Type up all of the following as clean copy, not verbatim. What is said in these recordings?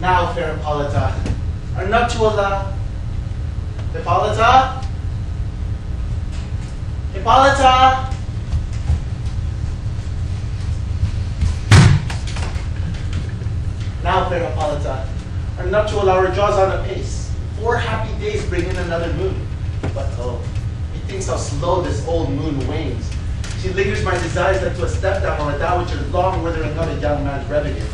Now, fair Hippolyta, are not you Allah? Hippolyta? Hippolyta? Now, fair Hippolyta, are not you Allah? Her jaws on apace. 4 happy days bring in another moon. But oh, methinks how slow this old moon wanes. She lingers my desires that to a step down on a dowager long withering out a young man's revenue.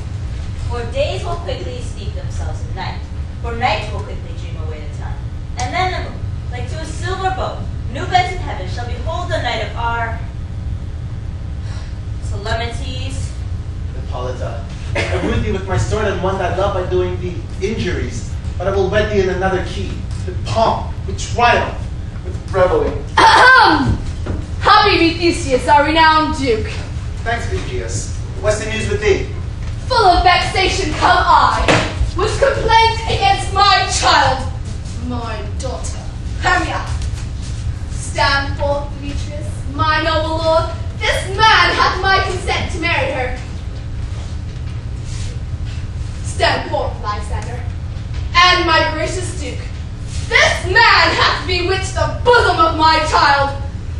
For days will quickly steep themselves in night, for night will quickly dream away the time. And then the moon, like to a silver boat, new beds in heaven, shall behold the night of our solemnities. Hippolyta, I wooed thee with my sword and won thy love by doing thee injuries, but I will wed thee in another key, with pomp, with triumph, with revelry. Ahem! Happy Theseus, our renowned Duke. Thanks, Aegeus. What's the news with thee? Full of vexation come I, with complaint against my child, my daughter, Hermia. Stand forth, Demetrius, my noble lord. This man hath my consent to marry her. Stand forth, Lysander, and my gracious Duke. This man hath bewitched the bosom of my child.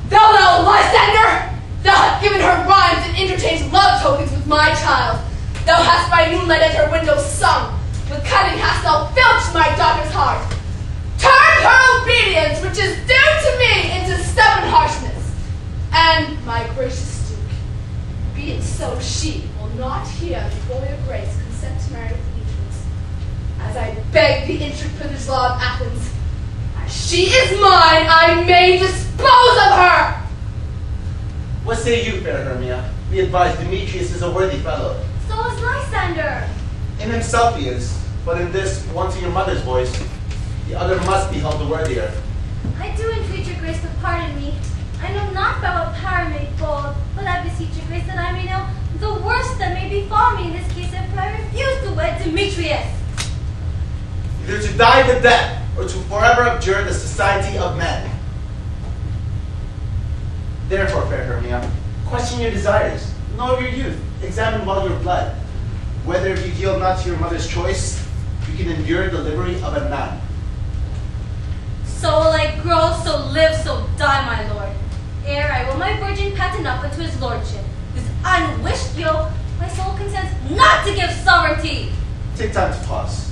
Thou, Lysander, thou hast given her rhymes and interchanged love tokens with my child. Thou hast by moonlight at her window sung. With cunning hast thou filched my daughter's heart. Turned her obedience, which is due to me, into stubborn harshness. And my gracious Duke, be it so, she will not hear before your grace consent to marry with Demetrius. As I beg the intrepid law of Athens, as she is mine, I may dispose of her. What say you, fair Hermia? We advise Demetrius is a worthy fellow. So is Lysander. In himself he is, but in this, wanting your mother's voice, the other must be held the worthier. I do entreat your grace to pardon me. I know not by what power made bold, but I beseech your grace that I may know the worst that may befall me in this case if I refuse to wed Demetrius. Either to die the death, or to forever abjure the society of men. Therefore, fair Hermia, question your desires, know your youth, examine well your blood. Whether if you yield not to your mother's choice, you can endure the livery of a nun. So will I grow, so live, so die, my lord. Ere I will my virgin patent up unto his lordship, whose unwished yoke my soul consents not to give sovereignty. Take time to pause.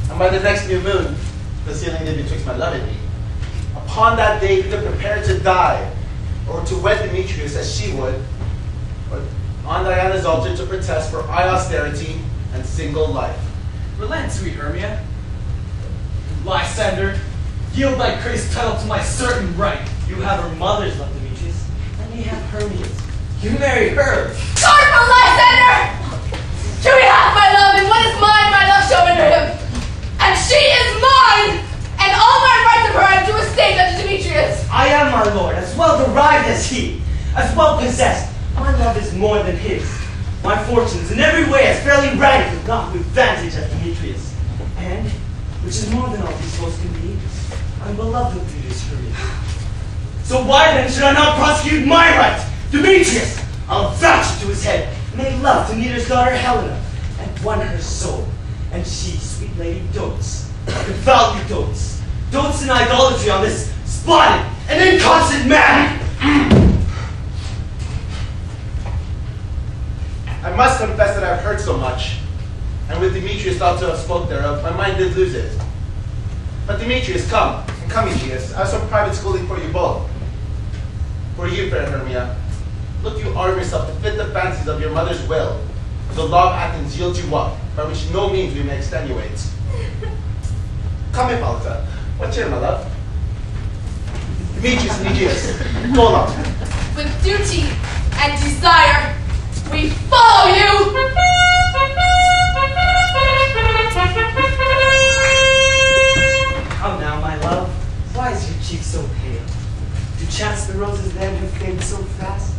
And by the next new moon, the sealing day betwixt my love and me, upon that day either prepare to die, or to wed Demetrius as she would, or on Diana's altar to protest for high austerity and single life. Relent, sweet Hermia. Lysander, yield thy grace title to my certain right. You have her mother's love, Demetrius, and ye have Hermia's. You marry her. Sword from Lysander! Here we have my love, and what is mine, my love shall render him. And she is mine, and all my rights of her I do estate unto Demetrius. I am, my lord, as well derived as he, as well possessed. My love is more than his. My fortune is in every way as fairly ranked, if not with advantage, as Demetrius. And, which is more than all these folks can be, I'm beloved of Demetrius Hermia. So why then should I not prosecute my right? Demetrius, I'll vouch to his head, made love to Meter's daughter Helena, and won her soul. And she, sweet lady, dotes, devoutly dotes, dotes in idolatry on this spotted and inconstant man. I must confess that I have heard so much, and with Demetrius thought to have spoke thereof, my mind did lose it. But Demetrius, come, and come, Aegeus, I have some private schooling for you both. For you, fair Hermia, look you arm yourself to fit the fancies of your mother's will. The law of Athens yields you up, by which no means we may extenuate. Come, Hippolyta, what's here, my love? Demetrius and Aegeus, go along. With duty and desire, we follow you! Come now, my love, why is your cheek so pale? Do chance the roses then have faded so fast?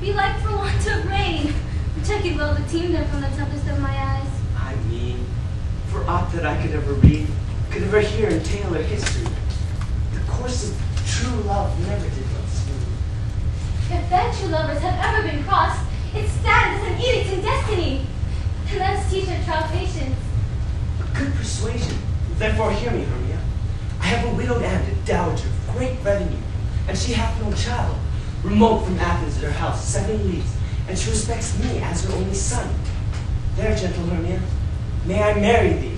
Be like for want of rain, which I could well have teamed them from the tempest of my eyes. I mean, for aught that I could ever read, could ever hear in tale or history, the course of true love never did run smooth. If then true lovers have ever been crossed, it stands as an edict in destiny. And let us Therefore hear me, Hermia. I have a widowed aunt, a dowager, of great revenue, and she hath no child. Remote from Athens at her house, 7 leagues, and she respects me as her only son. There, gentle Hermia, may I marry thee.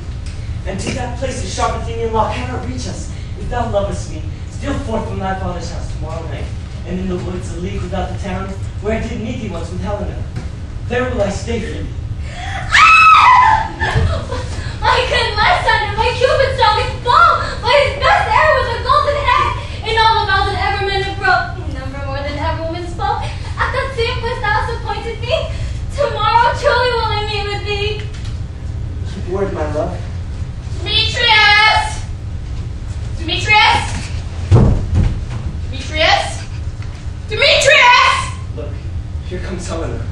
And to that place the sharp Athenian law cannot reach us. If thou lovest me, steal forth from thy father's house tomorrow night, and in the woods a league without the town, where I did meet thee once with Helena. There will I stay for thee. My good Lysander, my Cupid's dog is full by his best heir with a golden head, in all the vows that ever men have broke, number more than ever woman spoke. At that same place thou hast appointed me, tomorrow truly will I meet with thee. Keep word, my love. Demetrius! Demetrius! Demetrius! Demetrius! Look, here comes Helena.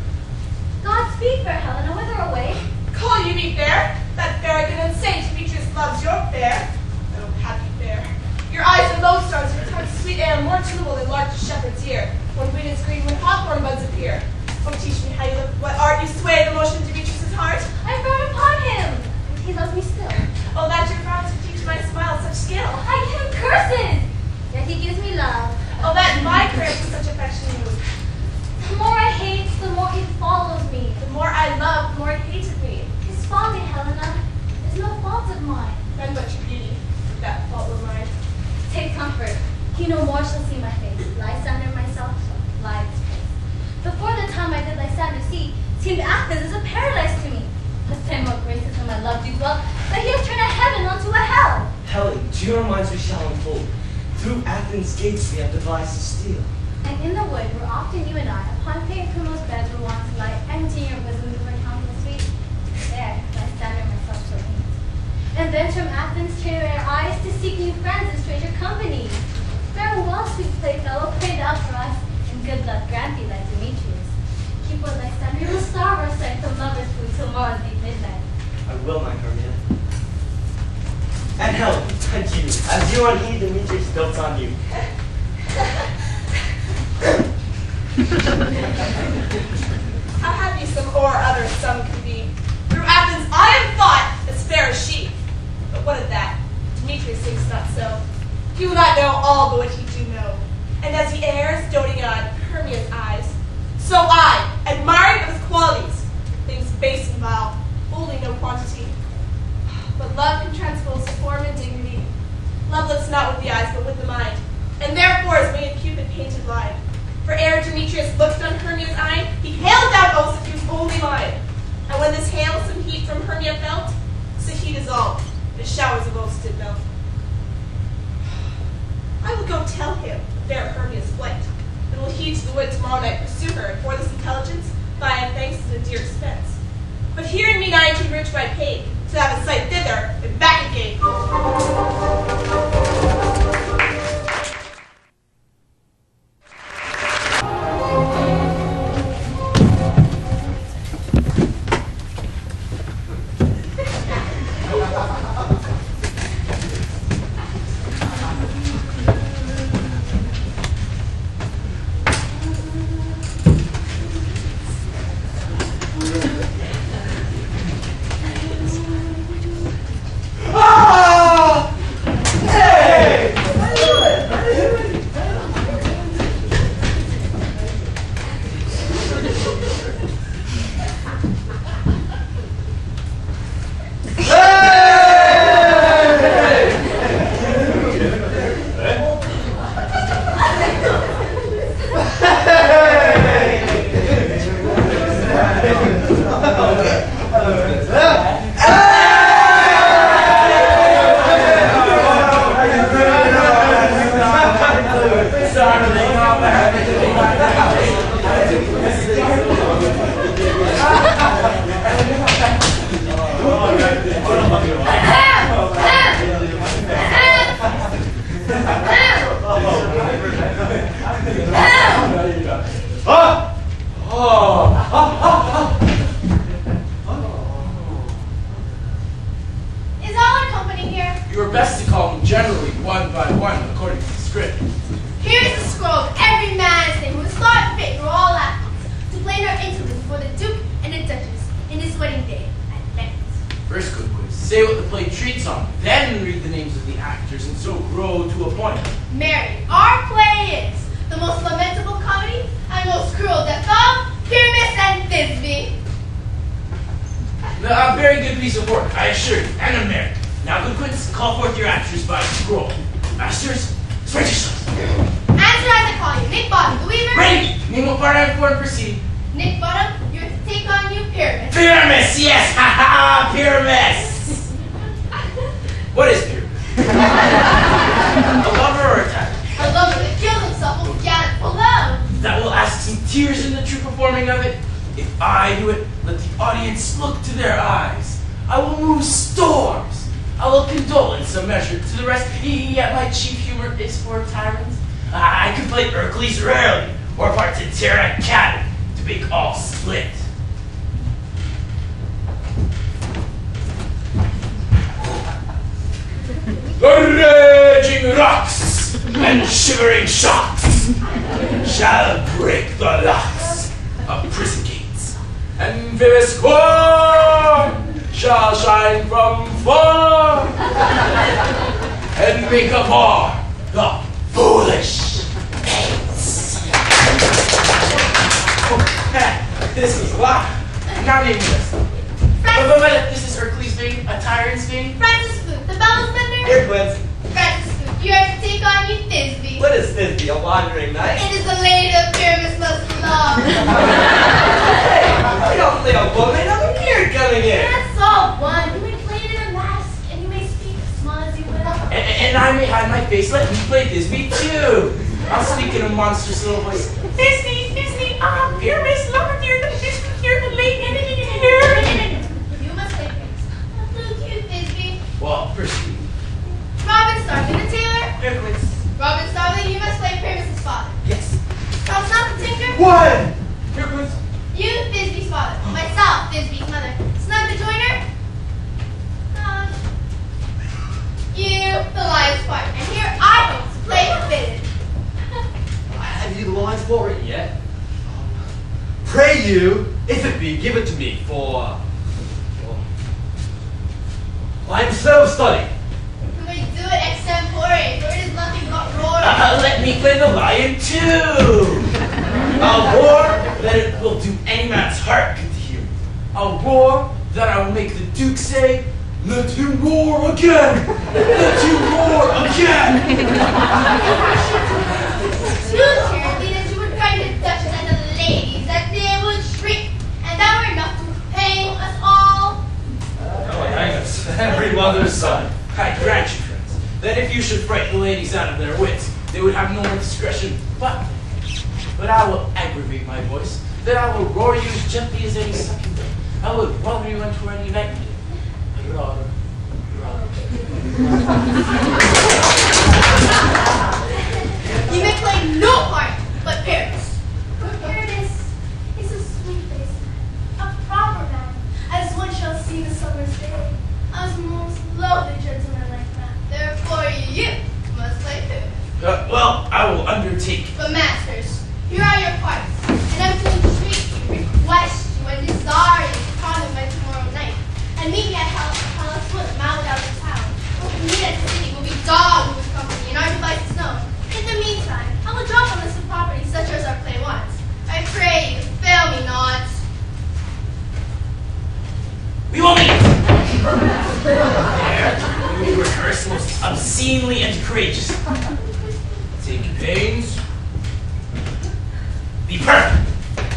Godspeed, fair Helena, whither away? Call you me fair? That fair good and saint Demetrius loves your fair. Oh, happy fair. Your eyes are lodestars, your tongue sweet air, more tunable than lark to shepherd's ear. When wheat is green, when hawthorn buds appear. Oh, teach me how you look, what art you sway the motion of Demetrius' heart. I frown upon him, and he loves me still. Oh, that your frowns to teach my smile such skill. I give him curses, yet he gives me love. Oh, that my prayers with such affection move. The more I hate, the more he follows me. The more I love, the more he hated me. His folly, Helena, is no fault of mine. None but your beauty, if that fault were mine. Take comfort, he no more shall see my face. Lysander myself shall fly this place. Before the time I did Lysander see, seemed Athens as a paradise to me. This time more graces than my love do dwell, that he has turned a heaven unto a hell. Helen, to your minds we shall unfold. Through Athens' gates we have devised to steal. And in the wood where often you and I, upon fair criminals' beds were wont to lie, emptying your bosom of our countless sweet. There, Lysander myself shall meet. And thence from Athens turn our eyes to seek new friends and stranger company. Farewell, sweet playfellow, pray thou for us, and good luck grant thee, thy Demetrius. Keep what Lysander will starve our sight from lovers' food till morn's deep midnight. I will, my Hermia. And Helen, and you, as you unheed Demetrius built on you. How happy some or other some can be. Through Athens I am thought as fair as she. But what of that? Demetrius thinks not so. He will not know all but what he do know. And as he errs, doting on Hermia's eyes, so I, admiring of his qualities, things base and vile, fully no quantity. But love can transpose form and dignity. Love looks not with the eyes, but with the mind, and therefore is winged Cupid painted blind. For ere Demetrius looked on Hermia's eye, he hailed down oaths that he was only mine. And when this hail some heat from Hermia felt, so he dissolved, and showers of oaths did melt. I will go tell him of fair Hermia's flight, and will he to the wood tomorrow night pursue her, and for this intelligence buy him thanks at a dear expense. But here in me I am too rich by pain, to have a sight thither and back again. You are best to call them generally one by one according to the script. Here's the scroll of every man's name who has thought fit for all Athens to play their insolence before the Duke and the Duchess in this wedding day at Venice. First good quiz. Say what the play treats on, then read the names of the actors, and so grow to a point. Mary, our play is the most lamentable comedy and most cruel death of Pyramus and Thisbe. A very good piece of work, I assure you, and a merit. Now, good Quintus, call forth your actors by scroll. Masters, spread yourselves. Answer as I call you. Nick Bottom, the Weaver. Ready! Name what part I'm for and proceed. Nick Bottom, you're to take on you Pyramus. Pyramus, yes! Ha ha! Pyramus! What is Pyramus? A lover or a tyrant? A lover that kills himself will get it below. That will ask some tears in the true performing of it. If I do it, let the audience look to their eyes. I will move storms. I will condole in some measure to the rest. Yet my chief humor is for tyrants. I could play Hercules rarely, or parts in Terra Cat to make all split. The raging rocks and shivering shocks shall break the locks of prison gates, and vivid scorn shall shine from far and make abhor the foolish hates. This is live. Now name this. But this is Hercules' vein, a tyrant's vein. Francis Foot, the bellows bender. Here, Quince. Francis Foot, you are to take on you Thisbe. What is Thisbe, a wandering knight? It is the lady of Pyramus must love. Hey, you don't play a woman. I'm here coming in. That's all one. You may play it in a mask, and you may speak as small as you will. And I may hide my face. Let me play Thisbe too. I'll speak in a monstrous little voice. Thisbe, Pyramus, lover dear, the Thisbe here, the lady here. You must play Pyramus. Thank you, Thisbe. Well, proceed. Robin Starling, the tailor. Hercules. Robin Starling, you must play Pyramus' father. Yes. Thomas not the tinker. What? Hercules. You, Thisbe's father. Myself, Thisbe's mother. Snug the joiner. You, the lion's part. And here I hope to play fitted. Have you the lines for it yet? Pray you, if it be, give it to me for... I'm so studied. You may do it extempore, for it is nothing but roar. Let me play the lion too. A roar that it will do any man's heart good to hear. A roar that I will make the Duke say, "Let him roar again! Let him roar again!" Too terribly that you would frighten the Duchess and the ladies, that they would shriek, and that were enough to hang us all. Oh, Agnes, every mother's son. I grant you, friends, that if you should frighten the ladies out of their wits, they would have no more discretion but me. But I will aggravate my voice, that I will roar you as gently as any sucking bird. I will run you into any night. Rather. You may play no part but Pyramus. Pyramus is a sweet face, a proper man, as one shall see the summer's day, as most lovely gentleman like that. Therefore you must play Pyramus. Well, I will undertake. But masters, here are your parts, and I'm to entreat you, request you, and desire you to come by tomorrow night, and meet me at Palace Wood, mount out of town. Me and City will be dogged with company, and our devices known. In the meantime, I will drop a list of properties such as our play wants. I pray you, fail me not. We will meet! There, we rehearse most obscenely and courageous. Take your pains. Be perfect.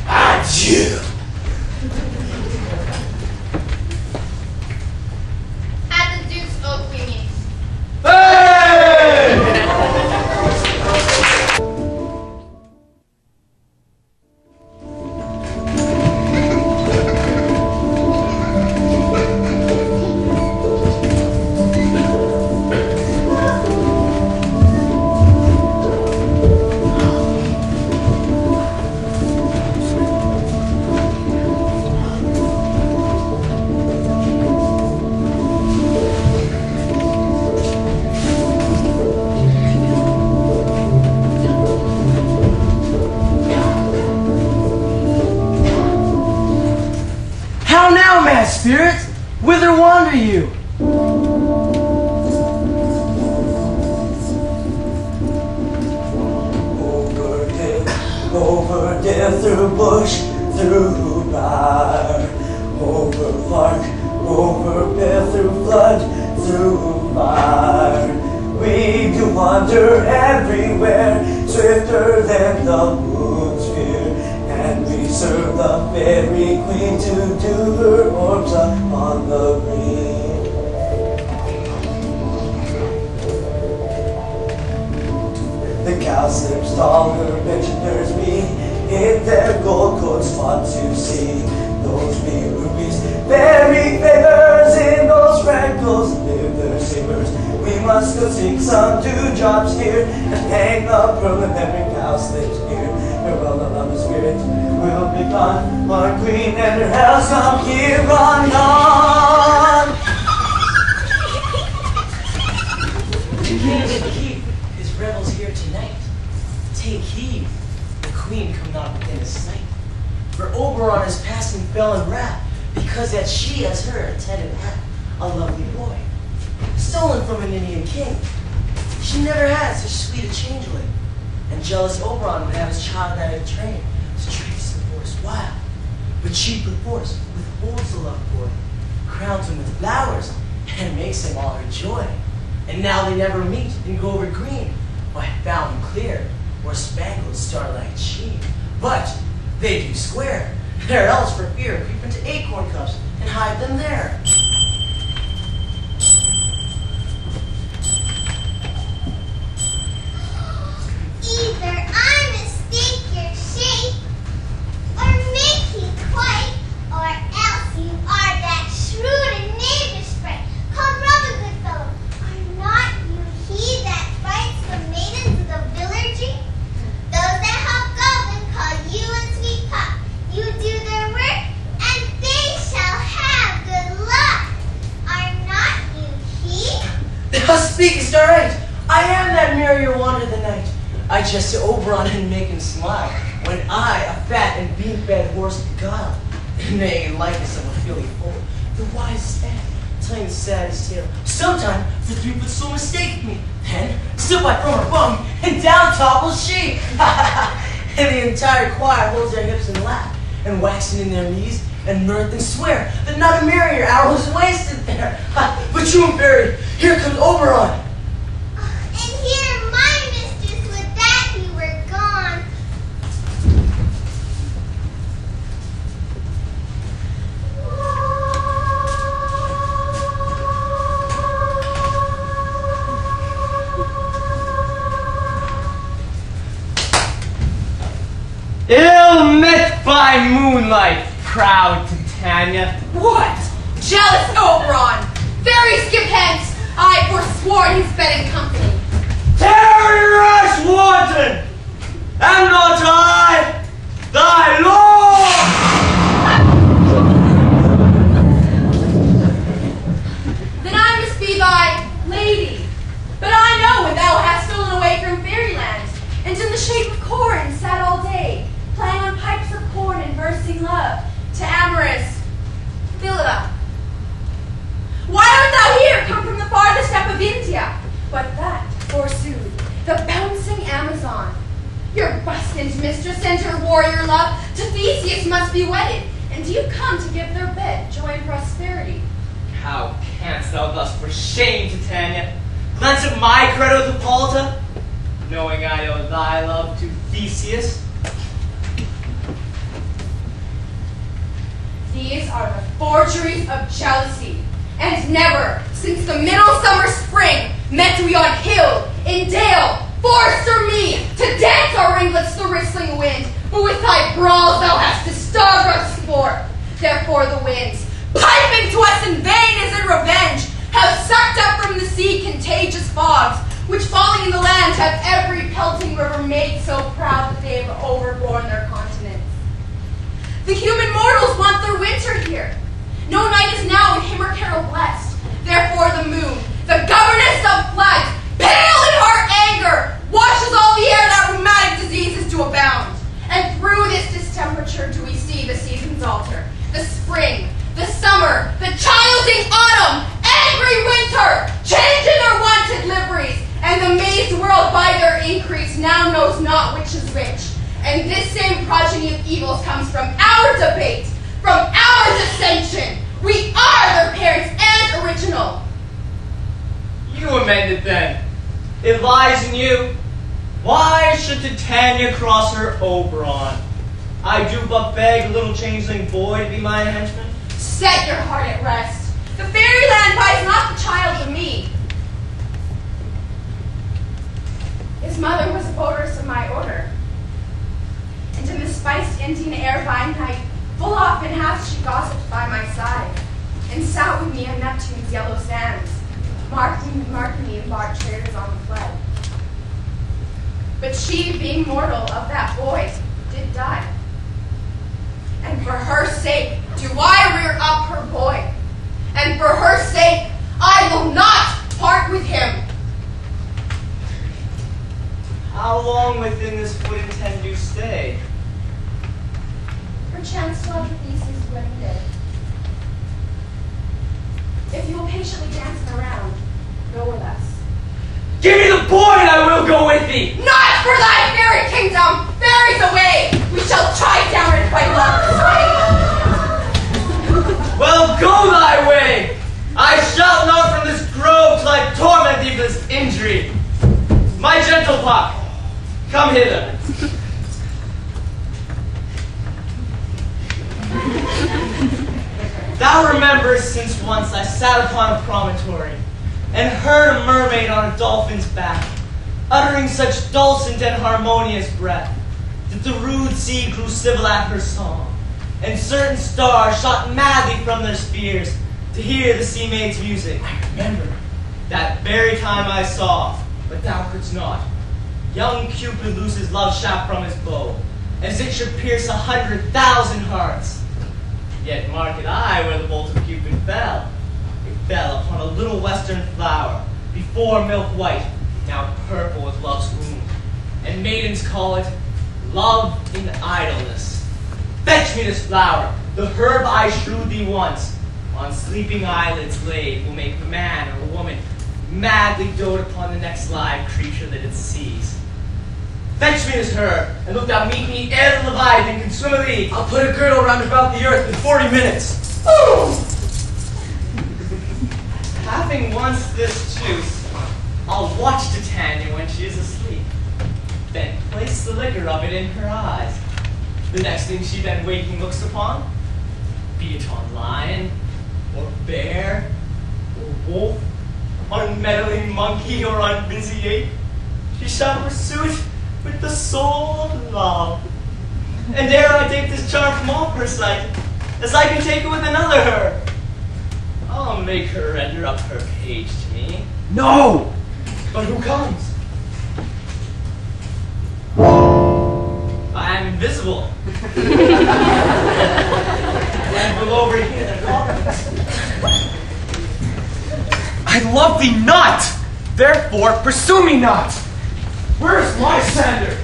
Adieu! At the Duke's Oak we meet. Hey! How now, mad spirit? Whither wander you? Over dale, through bush, through briar, over park, over bale, through flood, through fire. We do wander everywhere, swifter than the moon's sphere, and we serve the fairy queen to do her orbs upon the green. The cowslips tall, her pensioners be, in their gold coats fun to see. Those be rubies, fairy favors, in those freckles live their savors. We must go sing some dewdrops here, and hang the pearl of every cowslip's ear. Farewell, the love spirit will be gone, our queen and her house come here on on. The king should keep his revels here tonight. Take heed, the queen come not within his sight. For Oberon is passing fell in wrath, because that she as her attendant hath a lovely boy, stolen from an Indian king. She never had such sweet a changeling, and jealous Oberon would have his child out of train to trace the forest wild. But she perforce withholds the loved boy, crowns him with flowers, and makes him all her joy. And now they never meet and go over green, by fountain clear, or spangled starlight sheen. But they do square, or else for fear creep into acorn cups and hide them there. Either I mistake your shape, or make you quite, or else you are that shrewd and knavish sprite. Come, brother, good fellow, are not you he that fights the maidens of the villaging? Those that help Goblin call you and Sweet Pup. You do their work, and they shall have good luck. Are not you he? Thou speakest aright. I am that merrier wander the night. I jest to Oberon and make him smile, when I, a fat and bean-fed horse, beguile, nay, in likeness of a filly foal, the wisest man, telling the saddest tale. Sometime the 3 foot so mistake me, then slip I from her bum, and down topples she. And the entire choir holds their hips and laugh, and waxing in their knees, and mirth and swear that not a merrier hour was wasted there. But you and Fairy, here comes Oberon. And here my mistress would that he were gone. Ill met by moonlight, proud Titania. What? Jealous Oberon! Fairy skip hence! I forsworn his bed and company. Tarry, rash wanton! Am not I thy lord? Then I must be thy lady. But I know when thou hast stolen away from fairyland, and in the shape of corn sat all day, playing on pipes of corn and versing love to amorous Philida. Why art thou here, come from the farthest step of India? But that, forsooth, the bouncing Amazon. Your buskins mistress and her warrior love to Theseus must be wedded, and do you come to give their bed joy and prosperity? How canst thou thus for shame, Titania, glance at my credit with Hippolyta, knowing I owe thy love to Theseus? These are the forgeries of jealousy, and never, since the midsummer spring, met we on hill, in dale, forest or me, to dance our ringlets the whistling wind, but with thy brawls thou hast to starve us sport. Therefore the winds, piping to us in vain as in revenge, have sucked up from the sea contagious fogs, which falling in the land have every pelting river made so proud that they have overborne their continents. The human mortals want their winter here. No night is now in him or carol blessed. Therefore the moon, the governess of flight, pale in her anger, washes all the air that rheumatic diseases do abound. And through this distemperature do we see the seasons alter. The spring, the summer, the childing autumn, angry winter, changing their wonted liveries, and the mazed world by their increase now knows not which is which. And this same progeny of evils comes from our debate, from our dissension. We are their parents and original. You amended then. It lies in you. Why should Titania cross her Oberon? I do but beg a little changeling boy to be my henchman. Set your heart at rest. The fairyland buys not the child of me. His mother was a votaress of my order. And in the spiced Indian air by night, full often hath she gossiped by my side, and sat with me on Neptune's yellow sands, marking me in barred chairs on the flood. But she, being mortal of that boy, did die. And for her sake do I rear up her boy. And for her sake I will not part with him. How long within this wood intend you stay? Perchance till after Theseus' wedding day. If you will patiently dance around, go with us. Give me the boy and I will go with thee! Not for thy fairy kingdom! Fairies away! We shall try down it by love. Well, go thy way! I shall not from this grove till I torment thee for this injury. My gentle Puck, come hither. Thou rememberest since once I sat upon a promontory and heard a mermaid on a dolphin's back, uttering such dulcet and harmonious breath that the rude sea grew civil at her song, and certain stars shot madly from their spheres to hear the sea maid's music. I remember. That very time I saw, but thou couldst not, young Cupid loose his love shaft from his bow, as it should pierce 100,000 hearts. Yet marked I where the bolt of Cupid fell. It fell upon a little western flower, before milk white, now purple with love's wound. And maidens call it love in idleness. Fetch me this flower, the herb I strewed thee once, on sleeping eyelids laid, will make man or woman madly dote upon the next live creature that it sees. Fetch me this herb, and look thou meet me ere the Leviathan can swim a league. I'll put a girdle round about the earth in 40 minutes. Having once this juice, I'll watch Titania when she is asleep, then place the liquor of it in her eyes. The next thing she then waking looks upon, be it on lion, or bear, or wolf, on meddling monkey, or on busy ape, she shall pursue it with the soul of love. And ere I take this charm from off her sight, as I can take it with another herb, I'll make her render up her page to me. No! But who comes? I am invisible. And will over here. I love thee not! Therefore, pursue me not! Where is Lysander?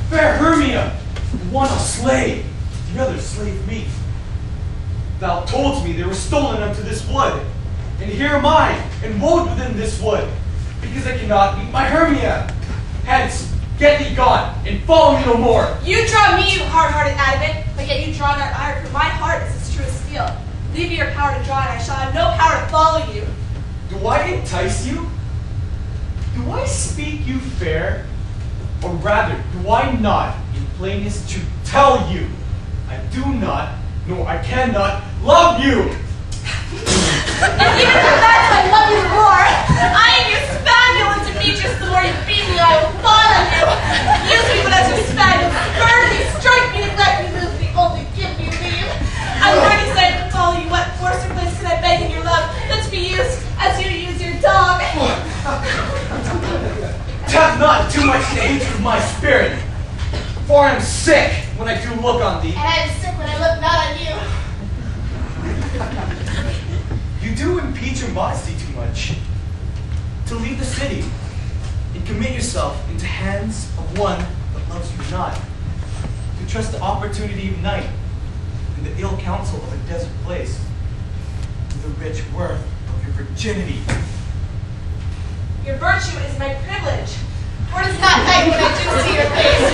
Fair Hermia, the one I'll slay, the other slave me. Thou toldst me they were stolen unto this wood, and here am I, enwoed within this wood, because I cannot meet my Hermia. Hence, get thee gone, and follow me no more. You draw me, you hard-hearted adamant, but yet you draw not iron, for my heart is as true as steel. Leave me your power to draw, and I shall have no power to follow you. Do I entice you? Do I speak you fair? Or rather, do I not, in plainness, to tell you, I do not, nor I cannot, love you? And even for that, I love you more. I am your spaniel, and Demetrius, the more you feed me, I will fawn on you. Use me but as your spaniel, burn me, strike me, and let me lose me, only give me leave. I'm ready to say to follow you. What force or place can I beg in your love than to be used as you use your dog? Tap not too much the hatred of my spirit, for I am sick when I do look on thee. And I am sick when I look not on you. You do impeach your modesty too much. To leave the city and commit yourself into hands of one that loves you not. To trust the opportunity of night and the ill counsel of a desert place with the rich worth of your virginity. Your virtue is my privilege, for it is not night when I do see your face.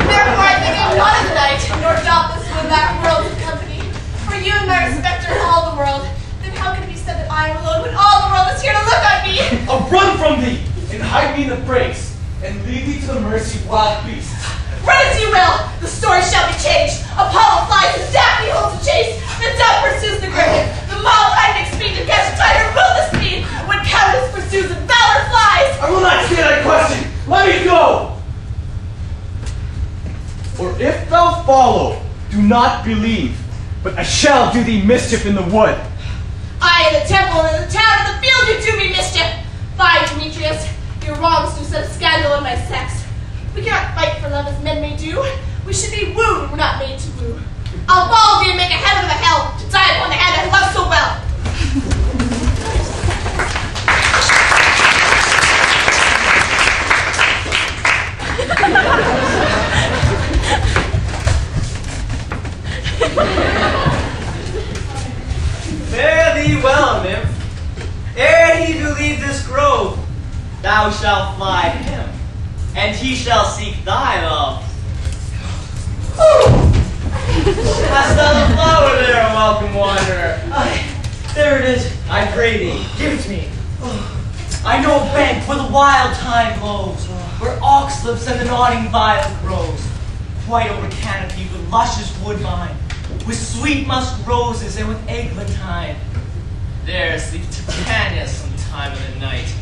Therefore I think I'm not in the night, nor doubtless will that world of company. For you and my respect are all the world. Then how can it be said that I am alone when all the world is here to look on me? I'll run from thee, and hide me in the brakes, and leave thee to the mercy of wild beasts. Run as you will, the story shall be changed. Apollo flies and Daphne holds a chase. The dove pursues the griffin. The mile lightning speed to catch a tiger rule the speed. When cowardice pursues and valor flies. I will not say thy question. Let me go. Or if thou follow, do not believe, but I shall do thee mischief in the wood. I in the temple and in the town and the field you do me mischief. Fie, Demetrius, your wrongs do set a scandal in my sex. We cannot fight for love as men may do. We should be wooed, we're not made to woo. I'll follow thee and make a heaven of a hell to die upon the hand I love so well. Fare thee well, nymph. Ere he do leave this grove, thou shalt fly to him, and he shall seek thy love. Hast thou the flower there, welcome wanderer? There it is. I pray thee, give it to me. I know a bank where the wild tide blows, where oxlips and the nodding violet grows, white over canopy with luscious woodbine, with sweet musk roses and with eglantine. There sleeps Titania some time of the night,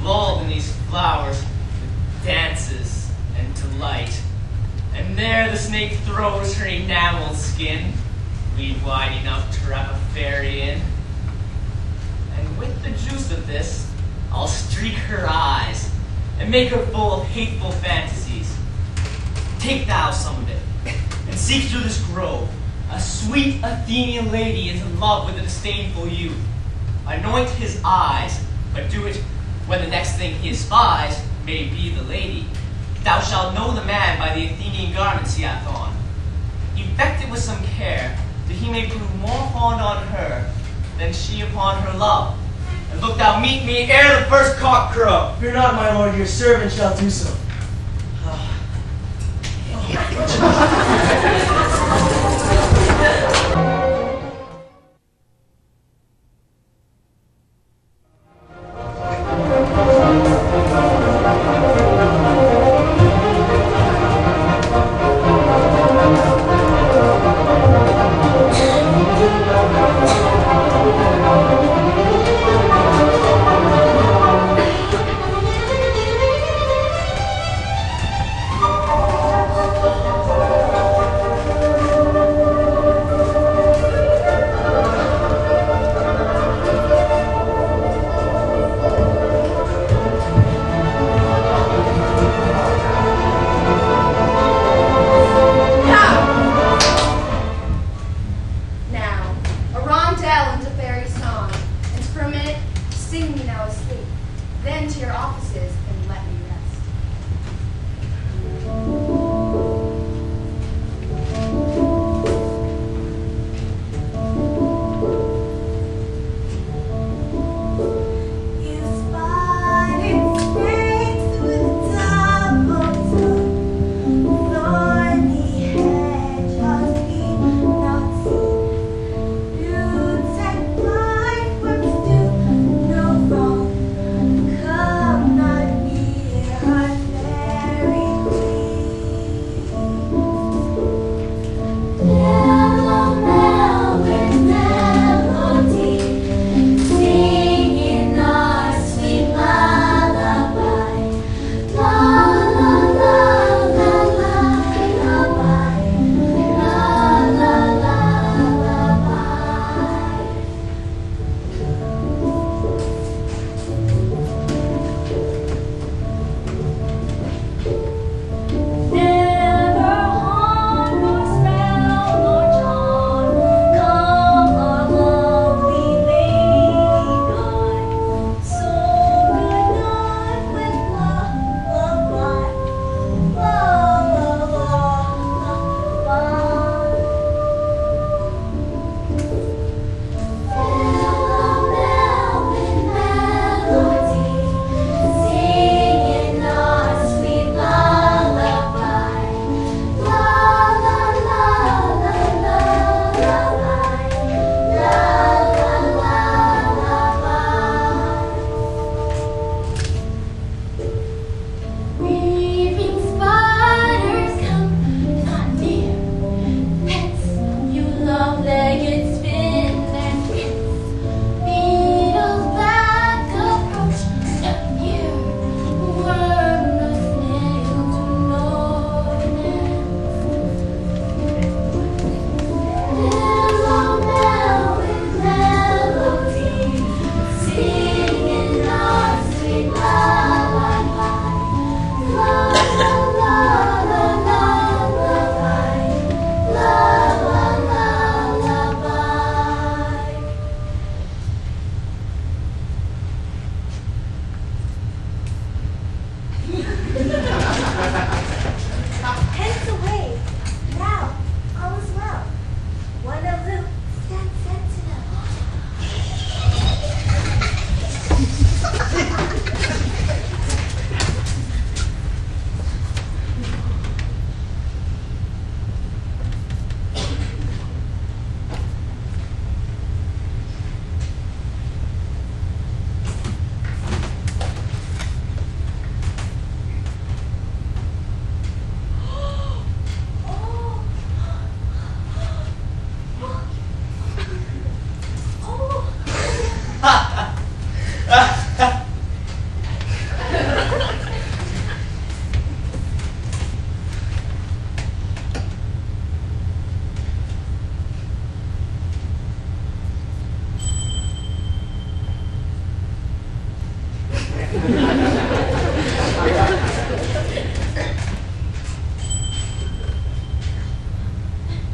lulled in these flowers with dances and delight. And there the snake throws her enameled skin, lead wide enough to wrap a fairy in. And with the juice of this, I'll streak her eyes, and make her full of hateful fantasies. Take thou some of it, and seek through this grove. A sweet Athenian lady is in love with a disdainful youth. Anoint his eyes, but do it when the next thing he espies may be the lady. Thou shalt know the man by the Athenian garments he hath on. Effect it with some care, that he may prove more fond on her than she upon her love. And look thou meet me ere the first cock crow. Fear not, my lord, your servant shall do so. Come not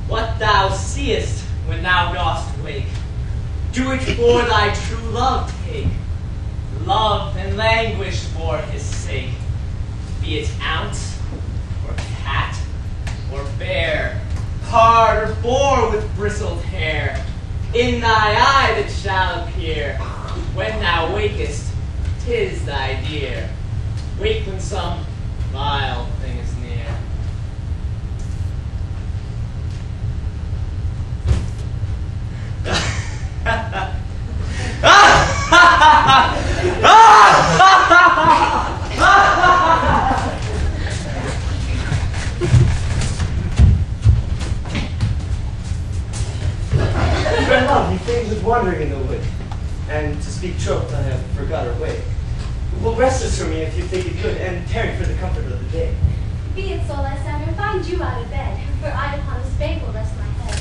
What thou seest when thou dost wake, do it for thy true love take. Love and languish for his sake, be it ounce, or cat, or bear, pard or boar with bristled hair. In thy eye that shall appear, when thou wakest, 'tis thy dear. Wake when some vile thing is near. Friend love, he fains with wandering in the wood, and to speak troth, I have forgot our way. Well, rest this for me if you think it good, and tarry for the comfort of the day. Be it so, Lysander, find you out of bed, for I upon this bank will rest my head.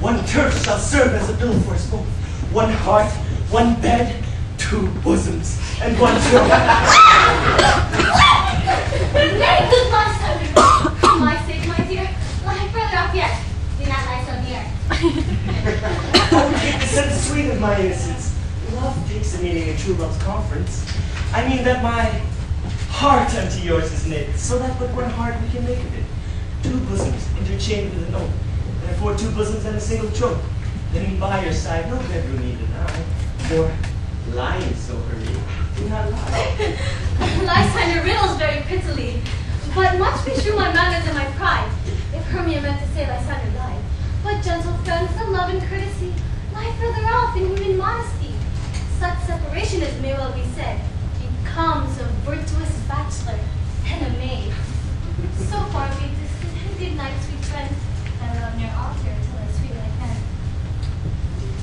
One turf shall serve as a pillow for us both. One heart, one bed, two bosoms, and one throat. Nay, good Lysander! For my sake, my dear, lie further off yet. Do not lie so near. I would take the sense sweet of my innocence. Love takes a meaning in true love's conference. I mean that my heart unto yours is knit, so that but one heart we can make of it. Two bosoms interchained with an oath. Therefore, two bosoms and a single choke. Then by your side, no bedroom need deny. For lying so hurried, do not lie. Lysander riddles very prettily, but much beshrew my manners and my pride, if Hermia meant to say Lysander lied. But gentle friend, for love and courtesy, lie further off in human modesty. Such separation, as may well be said, becomes a virtuous bachelor and a maid. So far we distant, good night, sweet friend. I will on your altar till I sweet I can.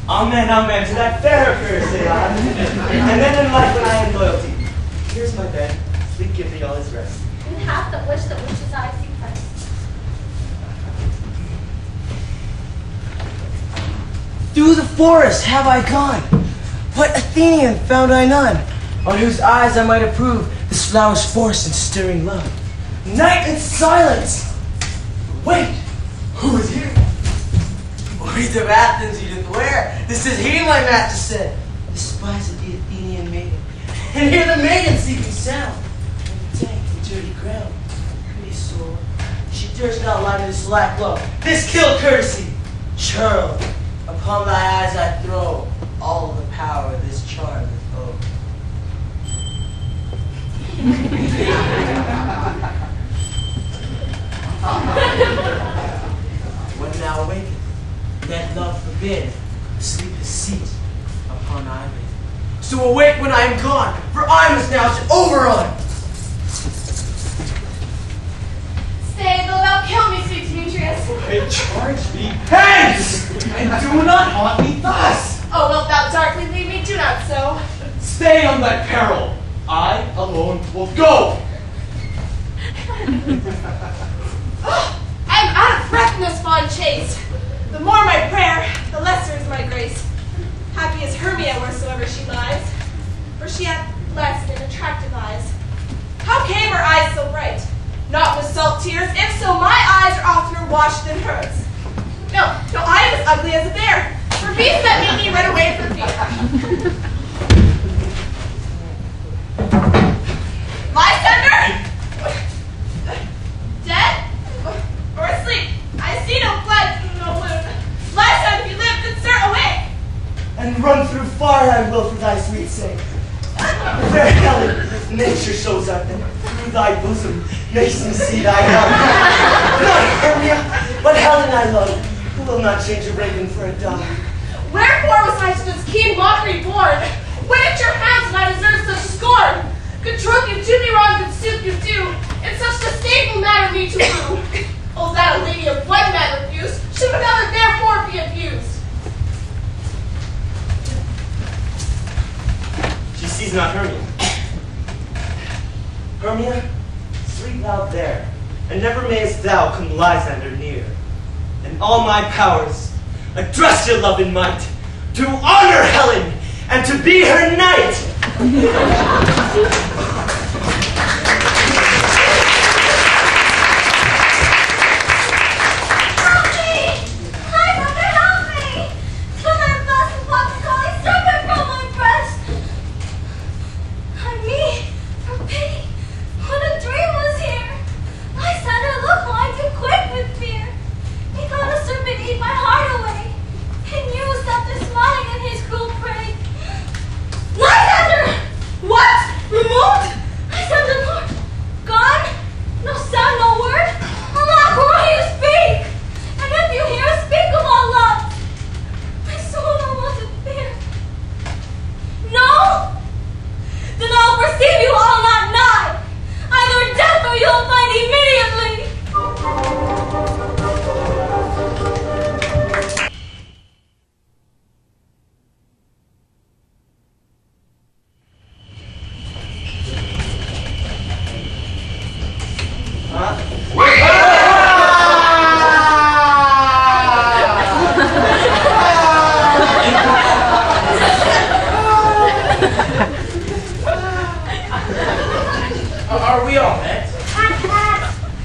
Amen, amen, to that fair prayer, say I. And then in life when I am loyalty. Here's my bed, sleep give thee all his rest. And hath the wish that wishes I see Christ. Through the forest have I gone. What Athenian found I none, on whose eyes I might approve this flower's force and stirring love. Night and silence! Wait! Who is here? Words of Athens you doth wear. This is he, my master said. Despised the Athenian maiden. And hear the maiden seeking sound. And dank the dirty ground. Pretty soul. She durst not lie to this slack love. This kill courtesy. Churl, upon thy eyes I throw all the power of this charm with oath. When thou awakest, let love forbid, sleep his seat upon eyelid. So awake when I am gone, for I must now to overrun. Stay, though thou kill me, sweet Demetrius. I charge thee, hence! And do not haunt me thus! Oh, wilt thou darkly leave me? Do not so. Stay on thy peril. I alone will go. I'm out of breath in this fond chase. The more my prayer, the lesser is my grace. Happy is Hermia wheresoever she lies, for she hath blessed and attractive eyes. How came her eyes so bright? Not with salt tears, if so my eyes are oftener washed than hers. No, I am as ugly as a bear, for beasts that meet me run away from fear. Lysander? Dead? Or asleep? I see no blood, no wound. Lysander, if you live, then sir, away! And run through fire I will for thy sweet sake. Fair Helen, nature shows up, and through thy bosom bosom makes me see thy love. Not Hermia, but Helen I love, who will not change a raven for a dove. Wherefore was I to this keen mockery born? When at your hands did I deserve such scorn? Could troth you do me wrong, could suit you do, in such disdainful manner me to woo. Oh, that a lady of one man refused, should another therefore be abused. She sees not Hermia. Hermia, sleep thou there, and never mayest thou come Lysander near. And all my powers address your love and might, to honor Helen, and to be her knight! Are we all met?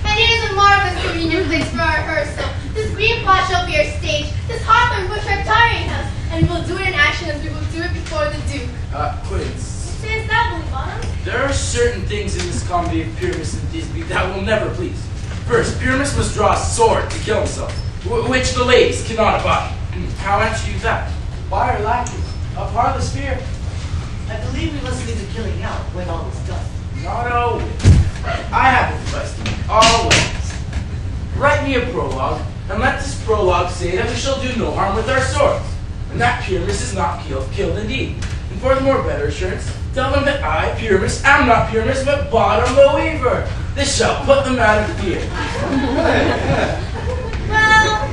And it is a marvelous convenient place for our rehearsal. This green plot shall be our stage, this hawthorn bush our tiring house, and we will do it in action as we will do it before the Duke. Quince. Sayest thou, Willie Bottom? There are certain things in this comedy of Pyramus and Thisbe that will never please. First, Pyramus must draw a sword to kill himself, which the ladies cannot abide. How answer you that? Why are lackeys of harmless fear? I believe we must leave the killing out when all is done. Not always. I have advice to make. Always. Write me a prologue, and let this prologue say that we shall do no harm with our swords, and that Pyramus is not killed indeed. And for the more better assurance, tell them that I, Pyramus, am not Pyramus, but Bottom the Weaver. This shall put them out of fear. Well,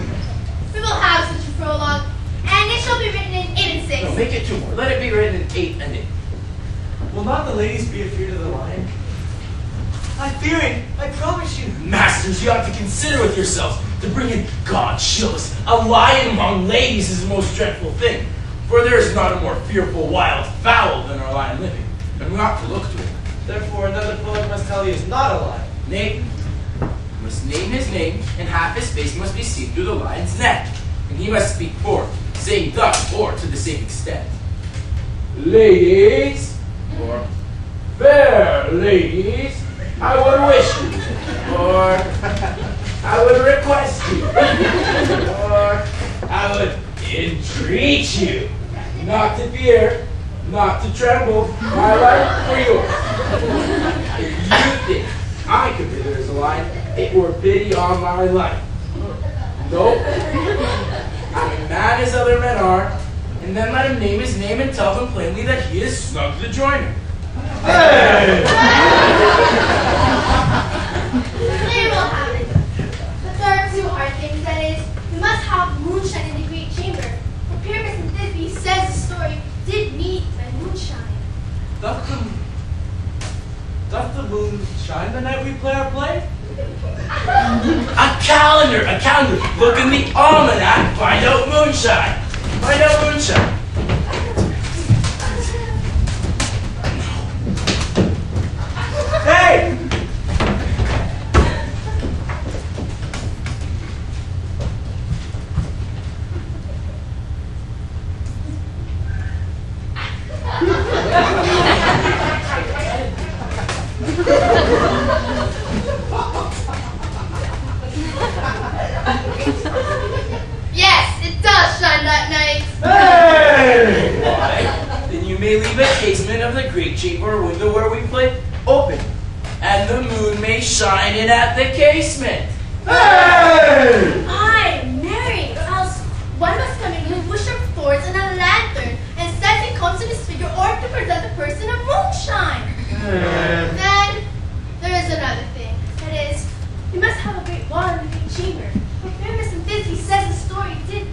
we will have such a prologue, and it shall be written in 8 and 6. No, make it 2 more. Let it be written in 8 and 8. Will not the ladies be afraid of the lion? I fear it, I promise you. Masters, you ought to consider with yourselves to bring in, God shield us, a lion among ladies is the most dreadful thing. For there is not a more fearful wild fowl than our lion living, and we ought to look to it. Therefore, another poet must tell you is not a lion. Nay, you must name his name, and half his face must be seen through the lion's neck, and he must speak forth, saying thus or to the same extent. Ladies, or fair ladies, I would wish you, or I would request you, or I would entreat you, not to fear, not to tremble, my life for yours. If you think I could be there as a lion, it were pity on my life. Nope. I'm a man as other men are, and then let him name his name and tell them plainly that he is snug the joiner. Hey! We will have it. But there are 2 hard things, that is, we must have moonshine in the great chamber. For Pyramus and Thisbe says the story did meet by moonshine. Doth the moon shine the night we play our play? A calendar! Look in the almanac, find out moonshine. Find out moonshine. Hey! Yes, it does shine that night. Hey! shining at the casement. Hey! Aye, marry, else one must come in with bush of thorns and a lantern, and says he comes in his figure or to present the person of moonshine. Then there is another thing. That is, you must have a great wall in the big chamber. For Famous and Thisbe says the story did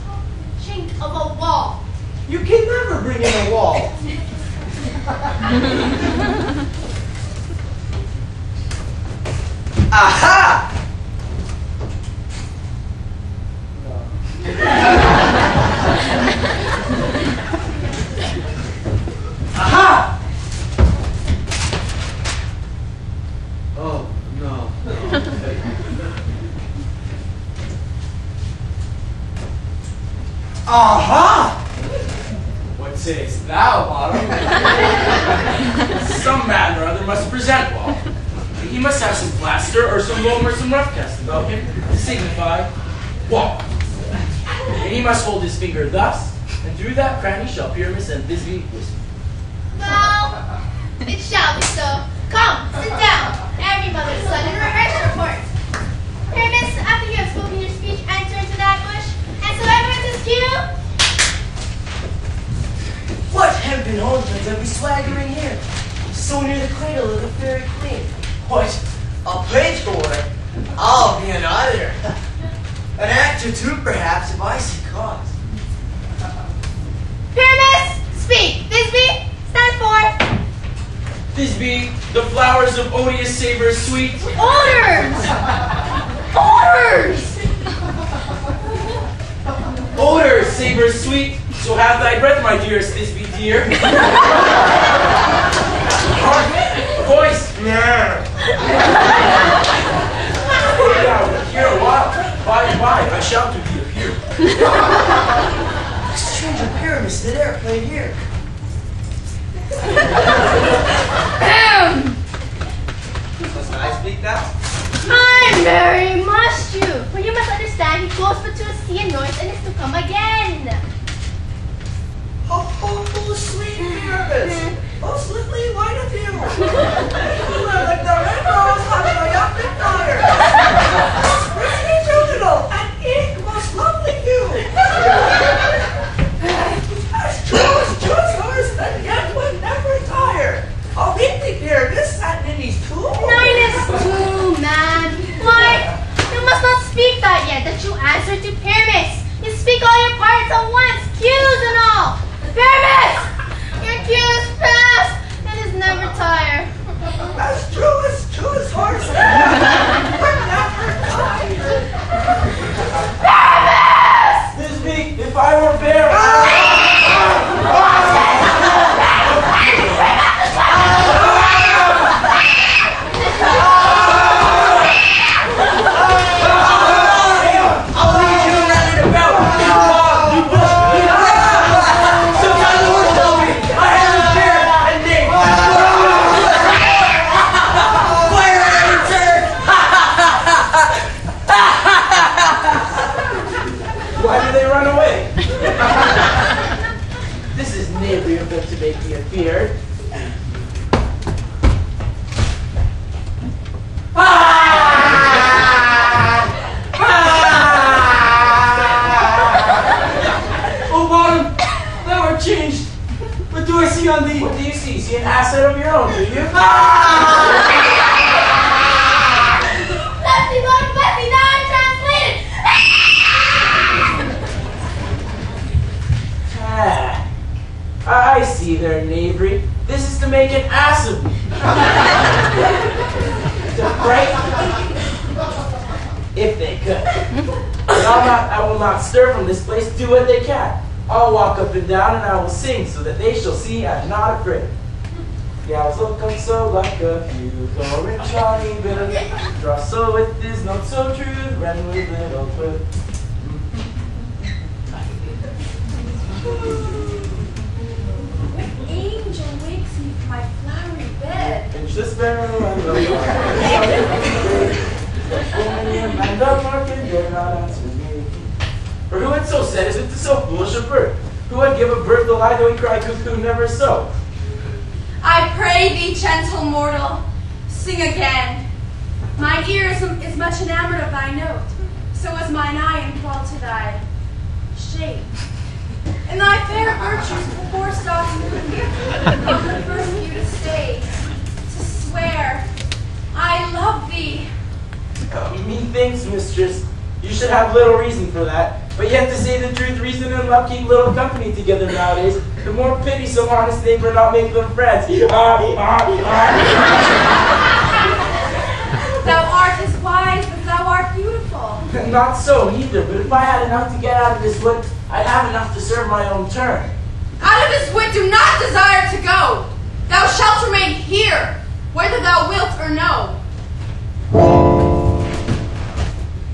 talk in the chink of a wall. You can never bring in a wall. Aha! Aha! Oh, no. Aha! What sayest thou, Bottom? Some man or other must present Wall. He must have some plaster or some loam or some rough cast about him to signify Wall. And he must hold his finger thus, and through that cranny shall Pyramus and Thisbe whisper. Well, it shall be so. Come, sit down. Every mother's son and rehearse your report. Pyramus, after you have spoken your speech, enter into that bush, and so everyone is cue. What hempen husbands are we swaggering here? So near the cradle of the fairy queen. What? A page boy? I'll be another. An actor too, perhaps, if I see cause. Pyramus, speak. Thisbe, stand forth. Thisbe, the flowers of odious savor sweet. Orders! Orders! Odor, savor sweet, so have thy breath, my dearest Thisbe dear. Voice. Now, here a while. By and by, I shall to thee appear. Stranger Pyramus did airplane here. Must I speak now? Aye, Mary, must you? For you must understand he goes but to a sea and noise and is to come again. Oh, sweet Pyramus. Most little white of you. You are like the red rose having a young fire. Pretty juvenile and ink most lovely hue. As true as horse and yet would never tire. I'll beat thee, Pyramus, at Ninny's tomb. 9 man. Why, you must not speak that yet, that you answer to Pyramus. You speak all your parts at once, cues and all. Pyramus! Your cues fast. It is never tire. As true as horse and yet would never tire. Pyramus! Thisbe, if I were bear. I'll lead you around and about. Sometimes the words tell me I have a bear and name. Fire and Why do they run away? This is nearly enough to make me appear. Oh, Bottom, thou art changed. What do I see on thee? What do you see? See an asset of your own, do you? Lefty, Lord, Lefty, now I'm translated. I see their knavery. This is to make an ass of me. To frighten me. If they could. But I will not stir from this place, do what they can. I'll walk up and down and I will sing so that they shall see I'm not afraid. Gals look I'm so like a few, going Johnny Bill. Draw so with is not so true, run with little foot. Angel wakes me from my flowery bed. Pinch the sparrow and the lark. And the market dare not answer me. For who had so said, is it to so foolish a bird? Who would give a bird the lie though he cry cuckoo never so? I pray thee, gentle mortal, sing again. Mine ear is much enamored of thy note, so is mine eye enthralled to thy shape. And thy fair virtues before stocks moving on the first view to stay, to swear, I love thee. Methinks, mistress, you should have little reason for that. But yet, to say the truth, reason and love keep little company together nowadays. The more pity some honest neighbor not make them friends. Thou art as wise, but thou art beautiful. Not so, neither. But if I had enough to get out of this wood, I'd have enough to serve my own turn. Out of this wood do not desire to go. Thou shalt remain here, whether thou wilt or no.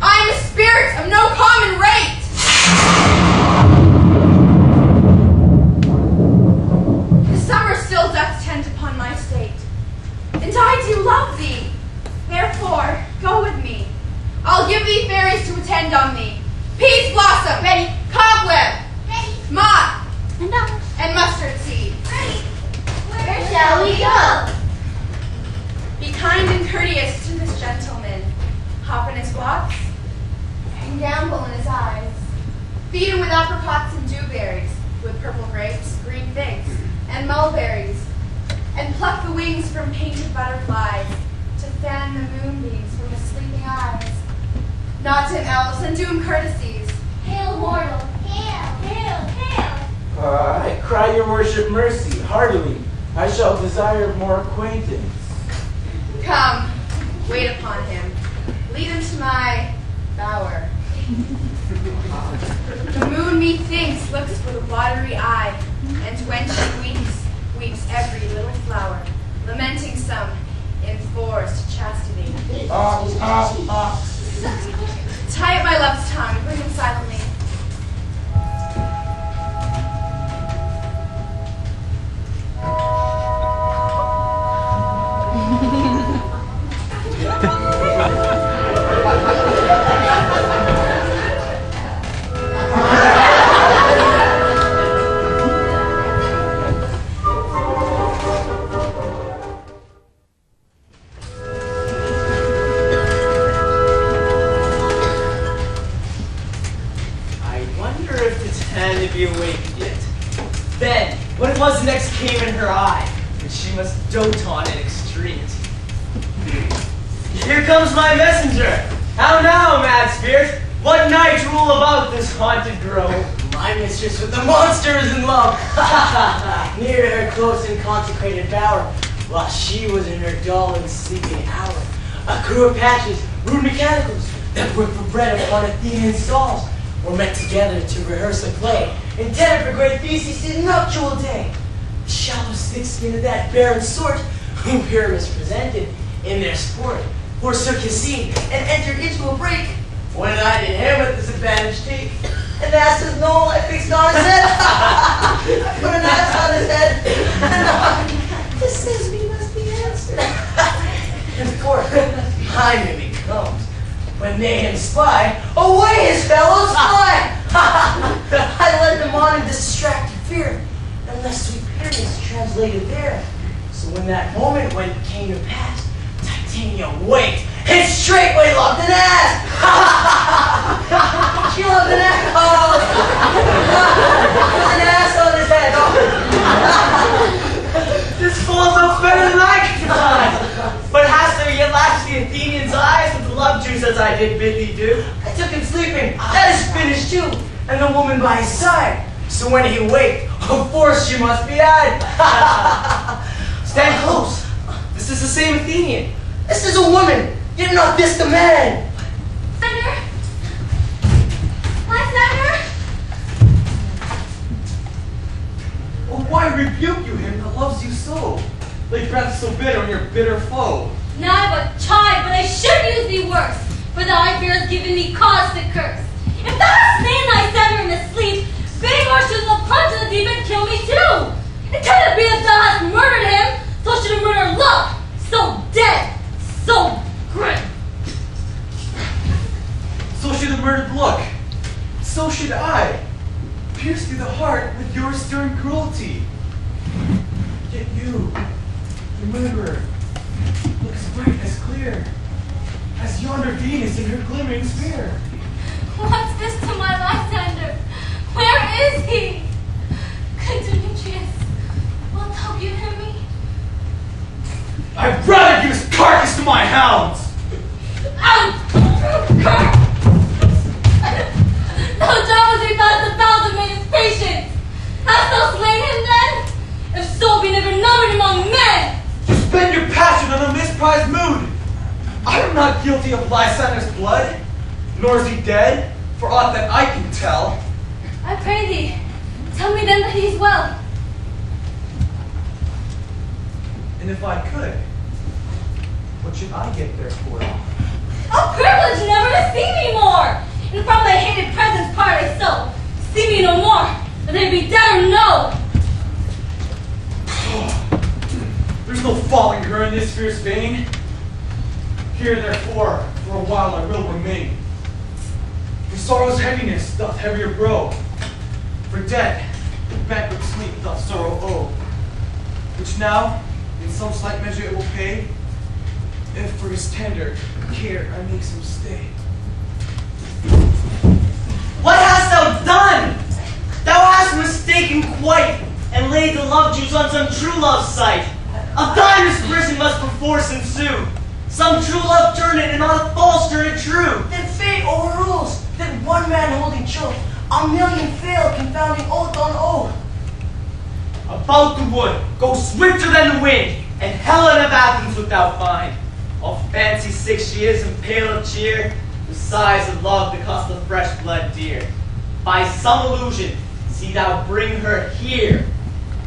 I am a spirit of no common rate. The summer still doth tend upon my state, and I do love thee. Therefore, go with me. I'll give thee fairies to attend on thee. Peas blossom, ready. Cobweb, ready. Moth, and mustard seed. Ready. Where shall we go? Be kind and courteous to this gentleman. Hop in his box and gamble in his eyes. Feed him with apricots and dewberries, with purple grapes, green figs, and mulberries, and pluck the wings from painted butterflies to fan the moonbeams from his sleeping eyes. Nod to him, elves, and do him courtesies. Hail, mortal. Hail, hail, hail. I cry your worship mercy, heartily. I shall desire more acquaintance. Come, wait upon him. Lead him to my bower. The moon, methinks, looks with a watery eye, and when she weeps, weeps every little flower, lamenting some enforced chastity. Tie up my love's tongue, bring him silently. Be awake yet. Then, what it was next came in her eye, and she must dote on in extremity. Here comes my messenger. How now, mad spirit? What night rule about this haunted grove? My mistress with the monster is in love. Near her close and consecrated bower, while she was in her dull and sleeping hour. A crew of patches, rude mechanicals, that work for bread upon Athenian stalls, were met together to rehearse a play, intended for great Theseus' nuptial day. The shallow thick skin of that barren sort, whom Pyramus presented in their sport, forsook his scene, and entered into a break. When I did him with this advantage take, and ass his knoll I fixed on his head. I put an ass on his head, and this says me must be answered. And of course, my mimic comes. When they him spy, away his fellows fly! I led them on in distracted fear, unless sweet Pyramus translated there. So when that moment came to pass, Titania waked, and straightway loved an ass! She loved an ass! Oh! An ass on his head! Oh. This falls up better than I can find. But hast thou yet lashed the Athenian's eyes with the love juice as I did bid thee do? I took him sleeping, that is finished too, and the woman by his side. So when he waked, of course she must be had. Stand close. This is the same Athenian. This is a woman, yet not this the man. Lysander! Lysander! Oh, why rebuke you him that loves you so? Lay breath so bitter on your bitter foe. Now I but chide, but I should use thee worse, for thy fear has given me cause to curse. If thou hast slain Lysander in his sleep, big or should the plunge in the deep and kill me too. And can it be that thou hast murdered him, so should a murder look so dead, so grim? So should the murdered look. So should I. Pierce through the heart with your stern cruelty. Yet you, the murderer, look as bright as clear. Yonder Venus in her glimmering sphere. What's this to my Lysander? Where is he? Good Demetrius, wilt thou give him me? I'd rather give his carcass to my hounds. Thou jealousy thus the bounds of man's patience. Hast thou slain him then? If so, be never numbered among men. You spend your passion on a misprized mood. I am not guilty of Lysander's blood, nor is he dead, for aught that I can tell. I pray thee, tell me then that he is well. And if I could, what should I get there for? A privilege never to see me more, and from thy hated presence part thyself. See me no more, whether they be dead or no. There's no following her in this fierce vein. Here, therefore, for a while I will remain. For sorrow's heaviness doth heavier grow. For debt, banquet sleep doth sorrow owe. Which now, in some slight measure it will pay, if for his tender care I make some stay. What hast thou done? Thou hast mistaken quite, and laid the love Jews on some true love's sight. Of thine this prison must perforce ensue. Some true love turn it, and not a false turn it true. Then fate overrules. Then one man holding troth, a million fail, confounding oath on oath. About the wood, go swifter than the wind, and Helen of Athens wilt thou find. All fancy 6 years and pale of cheer, with sighs of love that cost the fresh blood dear. By some illusion, see thou bring her here.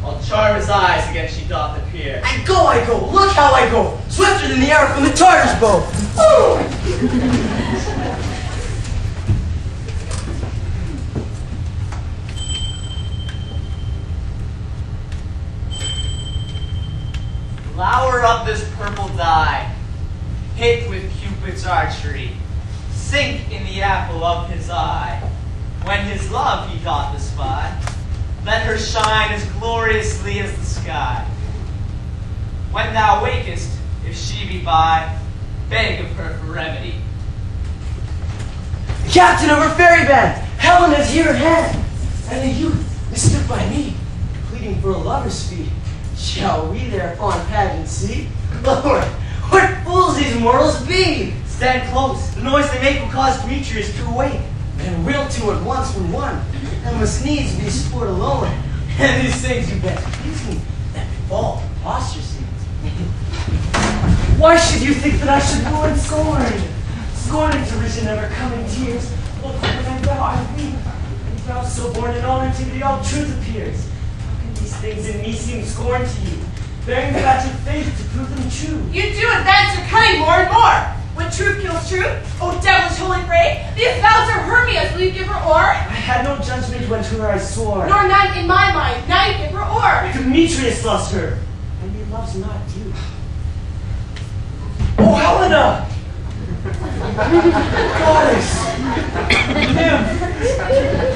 I'll charm his eyes against she doth appear. I go, look how I go, swifter than the arrow from the Tartar's bow. Flower of this purple dye, hit with Cupid's archery, sink in the apple of his eye. When his love he doth espy, let her shine as gloriously as the sky. When thou wakest, if she be by, beg of her for remedy. The captain of her ferry band, Helen is here at hand, and the youth is stood by me, pleading for a lover's fee. Shall we their fond pageant see? Lord, what fools these mortals be! Stand close. The noise they make will cause Demetrius to awake. And we'll two at once from one, and must needs be sport alone. And these things you best please me, that befall posture scenes. Why should you think that I should mourn scorn? Scorning to vision never coming tears. Look, when thou I weep, and thou so born in honor to thee all truth appears. How can these things in me seem scorn to you? Bearing the badge of faith to prove them true. You do advance your cunning more and more. When truth kills truth, O devilish holy prey, these vows are Hermia's, will you give her o'er? I had no judgment when to her I swore. Nor none in my mind, now you give her o'er. Demetrius loves her, and he loves not you. Oh, Helena! Goddess! Nymph!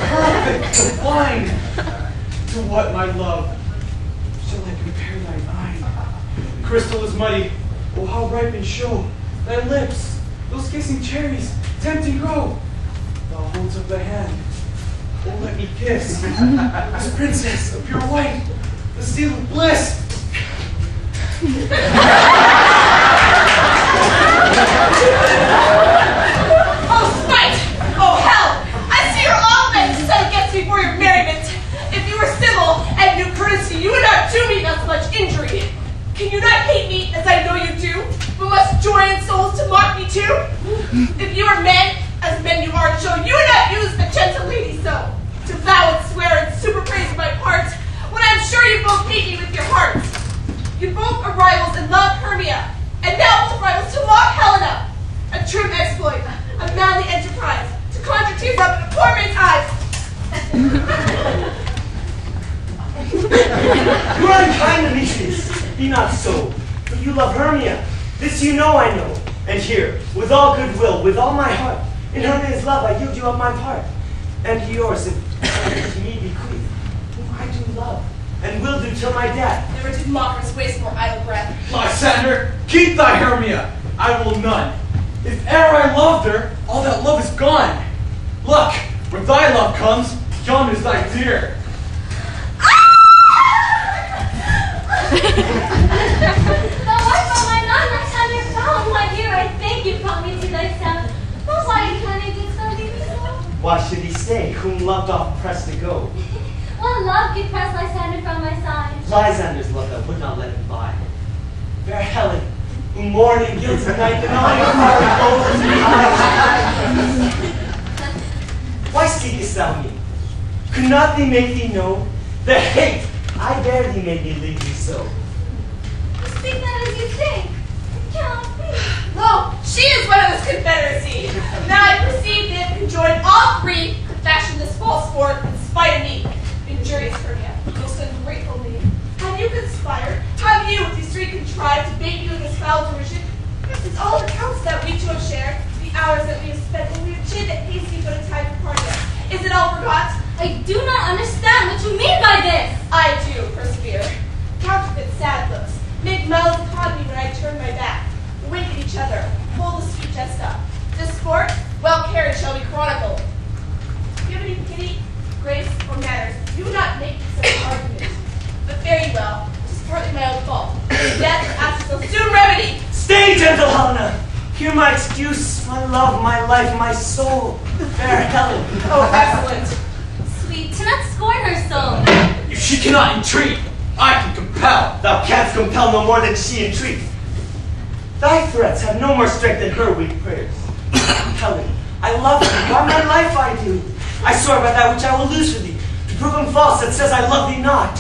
Perfect, divine! To what, my love, shall I compare thine eye? Crystal is muddy, oh how ripe in show! Thy lips, those kissing cherries, tempting grow. Thou holds up thy hand, oh let me kiss. This princess of pure white, the seal of bliss. Oh spite! Oh hell! I see your all men set against me for your merriment. If you were civil and knew courtesy, you would not do me thus much injury. Can you not hate me as I know you do, but must join souls to mock me too? If you are men, as men you are, show you would not use a gentle lady so, to vow and swear and super praise my part, when I am sure you both hate me with your hearts. You both are rivals in love, Hermia, and now both rivals to mock Helena. A trim exploit, a manly enterprise, to conjure tears up in a poor man's eyes. You are unkind, Demetrius. Be not so. But you love Hermia. This you know I know. And here, with all goodwill, with all my heart, in Hermia's love I yield you up my part. And to yours, if ye bequeath, whom I do love, and will do till my death. Never did mockers waste more idle breath. Lysander, keep thy Hermia. I will none. If e'er I loved her, all that love is gone. Look, where thy love comes, yon is thy dear. The wife of my nun, Lysander, found my ear. I thank you, brought me to thy sound. But why can I do something so? Why should he stay, whom love doth press to go? What love could press Lysander from my side? Lysander's love that would not let him by. Fair Helen, who mourned in guilt of night, and all your heart goes. Why seekest thou me? Could not thee make thee know the hate I bear thee made me leave thee so? You speak not as you think. It cannot be. Lo, she is one of this confederacy. Now I perceive they have conjoined all three to fashion this false sport in spite of me. Injurious Hermia, most ungrateful me. Have you conspired? Have you with these three contrived to bait me with this foul derision? Since all the counts that we two have shared, the hours that we have spent when we have chid that hasty but a time for party, is it all forgot? I do not understand what you mean by this. I do persevere. Counterfeit sad looks, make mouths upon me when I turn my back, wink at each other, hold the sweet jest up. This sport, well carried, shall be chronicled. If you have any pity, grace, or manners, do not make such an argument. But fare you well, it is partly my own fault. Death asks will soon remedy. Stay, gentle Helena! Hear my excuse, my love, my life, my soul. Fair Helen. Oh, excellent. Sweet, do not scorn her so. If she cannot entreat, I can compel. Thou canst compel no more than she entreats. Thy threats have no more strength than her weak prayers. Helen, I love thee, by my life I do. I swear by that which I will lose for thee, to prove him false that says I love thee not.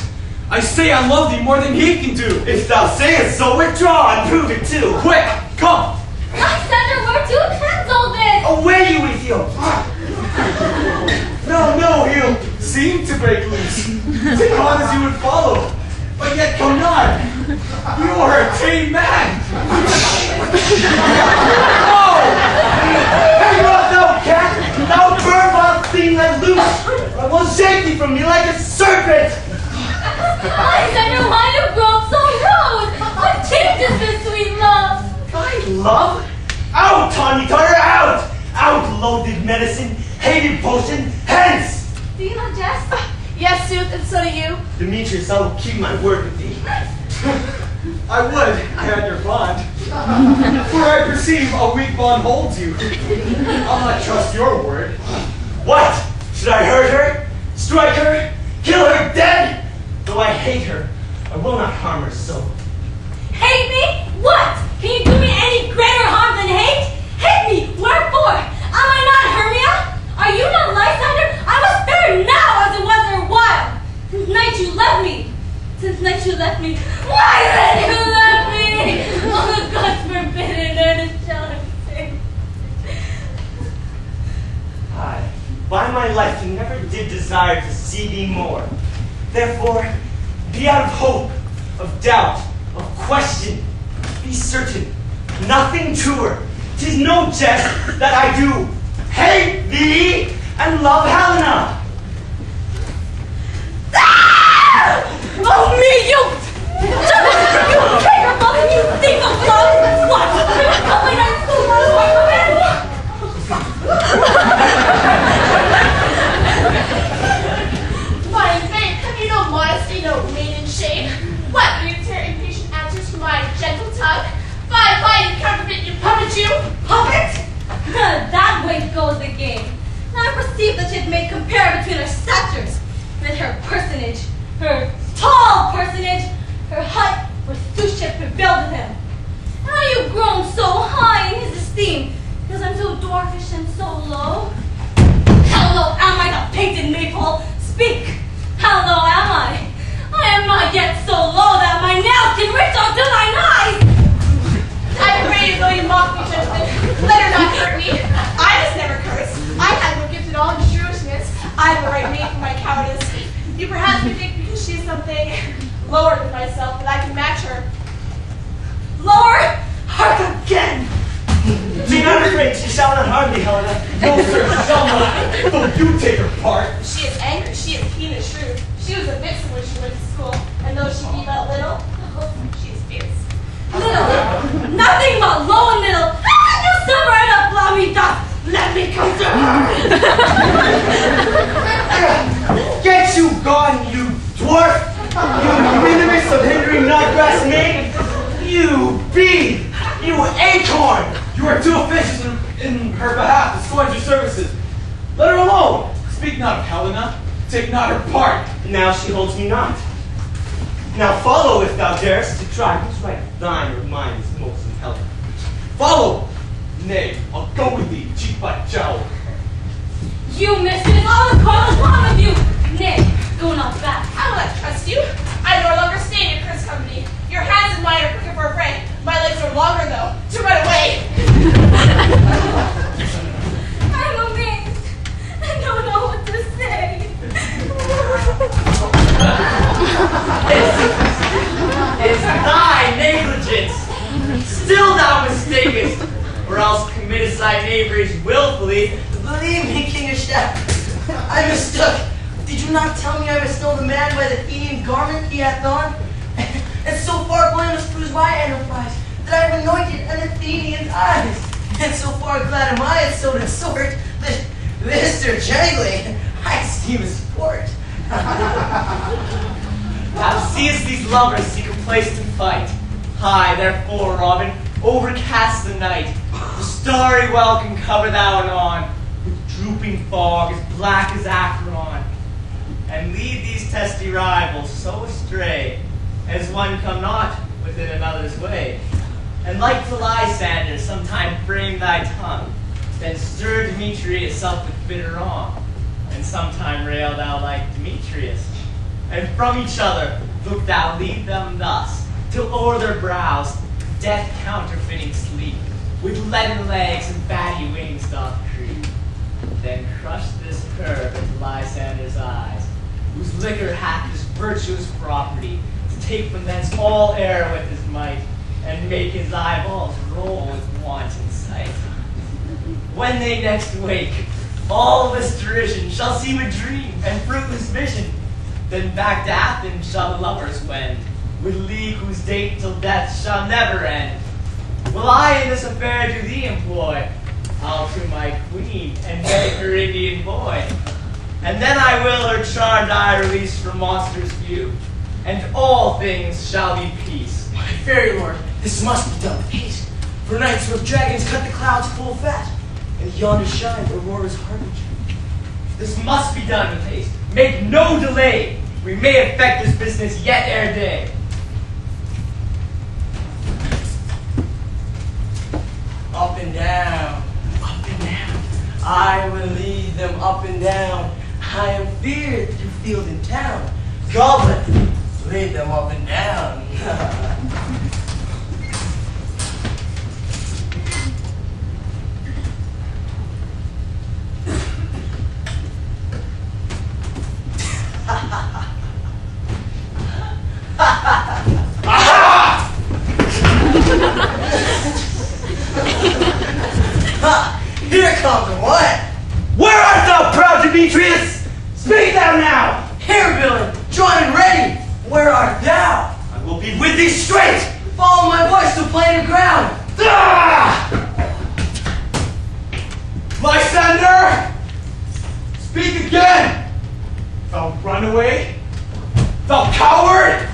I say I love thee more than he can do. If thou sayest so, withdraw and prove it too. Quick, come. Lysander, where to cancel this? Away you with you! No, he'll seem to break loose. Take on as you would follow, but yet come not. You are a tame man. No! Hang on, thou cat! Thou bird wild thing let loose! I will shake thee from me like a serpent! Lysander, why you grow so rude? What changes this sweet love? Thy love? Out, Tawny Tartar, out! Out, loathed medicine, hated potion, hence! Do you not jest? Yes, sooth, and so do you. Demetrius, I will keep my word with thee. I would, I had your bond. For I perceive a weak bond holds you. I'll not trust your word. What? Should I hurt her? Strike her? Kill her dead? Though I hate her, I will not harm her so. Hate me? What? Can you do me any greater harm than hate? Hate me? Wherefore? Am I not Hermia? Are you not Lysander? I was fair now as it was erewhile. Since night you left me. Since night you left me. Why then you left me? Oh, the gods forbid it, and it shall have saved. I, by my life, never did desire to see thee more. Therefore, be out of hope, of doubt, of question. Be certain, nothing truer. 'Tis no jest that I do hate thee and love Helena. Oh, me, you! You traitor, mother, you thief of love! What? You're not coming out so Why, in vain, have you no modesty, no maiden shame? What, will you tear impatient answers from my gentle tongue? Fine, you counterfeit, you puppet, you! Puppet? That way goes the game. Now I perceive that she had made compare between her statures, with her personage, her tall personage, her height, where Susha prevailed with him. And how you grown so high in his esteem, because I'm so dwarfish and so low? How low am I, the painted maypole? Speak! How low am I? I am not yet so low that my nails can reach onto thine eyes! I pray though you mock me, gentlemen, let her not hurt me. I must never curse. I have no gift at all in Jewishness. I have a right mate for my cowardice. You perhaps may think because she is something lower than myself that I can match her. Lower? Hark again! Be not afraid, she shall not harm thee, Helena. No, sir, shall not. Don't you take her part. She is angry, she is keen and shrewd. She was a vixen when she went to school, and though she be but little, she is fierce. Little. Nothing but low and middle. How can you suffer forgotten, you dwarf? You minimus of hindering not-grass maid? You bee! You acorn! You are too officious in her behalf to scorn your services. Let her alone. Speak not of Helena. Take not her part. Now she holds me not. Now follow if thou darest to try whose right thine or mine is most impelling. Follow. Nay, I'll go with thee, cheek by jowl. You mistress, all the cause wrong with you. Nay, go not back. I will not trust you. I no longer stay in your cursed company. Your hands and mine are quicker for a prey. My legs are longer, though, to run away. I'm amazed. I don't know what to say. It's thy negligence. Still thou mistakest, or else committest thy knaveries willfully. Believe me, King of Shep, I mistook. Did you not tell me I must know the man by the Athenian garment he hath on? And so far blameless proves my enterprise, that I have anointed an Athenian's eyes. And so far glad am I at so to sort, that Mr. Jangling, I esteem a sport. Thou seest these lovers seek a place to fight. High, therefore, Robin, overcast the night. The starry welkin cover thou anon, with drooping fog as black as Acheron. And lead these testy rivals so astray, as one come not within another's way. And like to Lysander, sometime frame thy tongue, then stir Demetrius up with bitter wrong, and sometime rail thou like Demetrius. And from each other look thou lead them thus, till o'er their brows death counterfeiting sleep, with leaden legs and fatty wings doth creep. Then crush this curve into Lysander's eyes, whose liquor hath this virtuous property, to take from thence all air with his might, and make his eyeballs roll with wanton sight. When they next wake, all this derision shall seem a dream and fruitless vision. Then back to Athens shall the lovers wend, with league whose date till death shall never end. Will I in this affair do thee employ? I'll to my queen and make her Indian boy. And then I will her charmed eye release from monsters' view, and all things shall be peace. My fairy lord, this must be done with haste. For nights with dragons cut the clouds full fast, and yonder shines Aurora's harbinger. This must be done with haste. Make no delay. We may effect this business yet ere day. Up and down, I will lead them up and down. I am feared through field and town. Goblet, lead them up and down. Here comes one. Where art thou, proud Demetrius? Speak thou now! Here, villain, join and ready. Where art thou? I will be with thee straight! Follow my voice to plain ground. Ah! Lysander! Speak again! Thou runaway? Thou coward?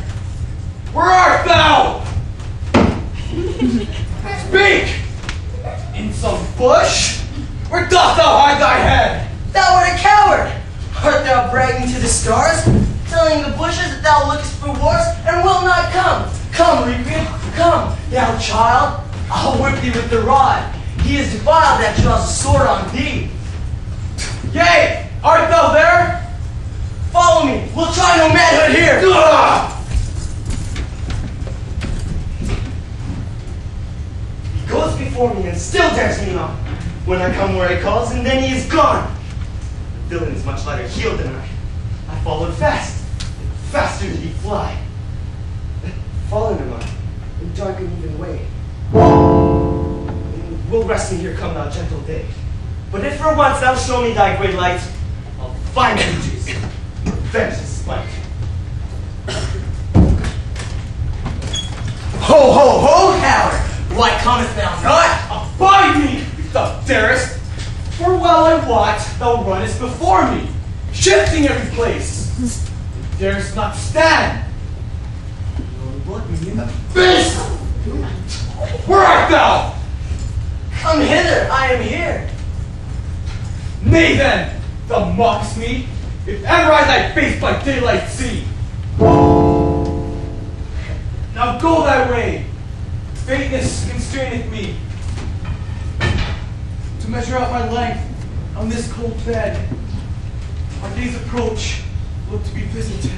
Where art thou? Speak! In some bush? Where doth thou hide thy head? Thou art a coward. Art thou bragging to the stars, telling the bushes that thou lookest for wars and wilt not come? Come, recreant, come, thou child. I'll whip thee with the rod. He is defiled that draws a sword on thee. Yea, art thou there? Follow me. We'll try no manhood here. Ugh! He goes before me and still dares me not. When I come where he calls, and then he is gone. The villain is much lighter heeled than I followed fast. Faster did he fly. Fallen am I, in dark uneven way. Will rest me here come thou gentle day. But if for once thou show me thy great light, I'll find beauties, revenge his spite. Ho, ho, ho, coward. Why comest thou not? Abide me, if thou darest. For well I wot thou runnest before me, shifting every place. darest not stand. You look me in the Face! Where art thou? Come hither, I am here. Nay then, thou mockest me, if ever I thy face by daylight see. Now go thy way, faintness constraineth me to measure out my length on this cold bed. Our day's approach, look to be visited.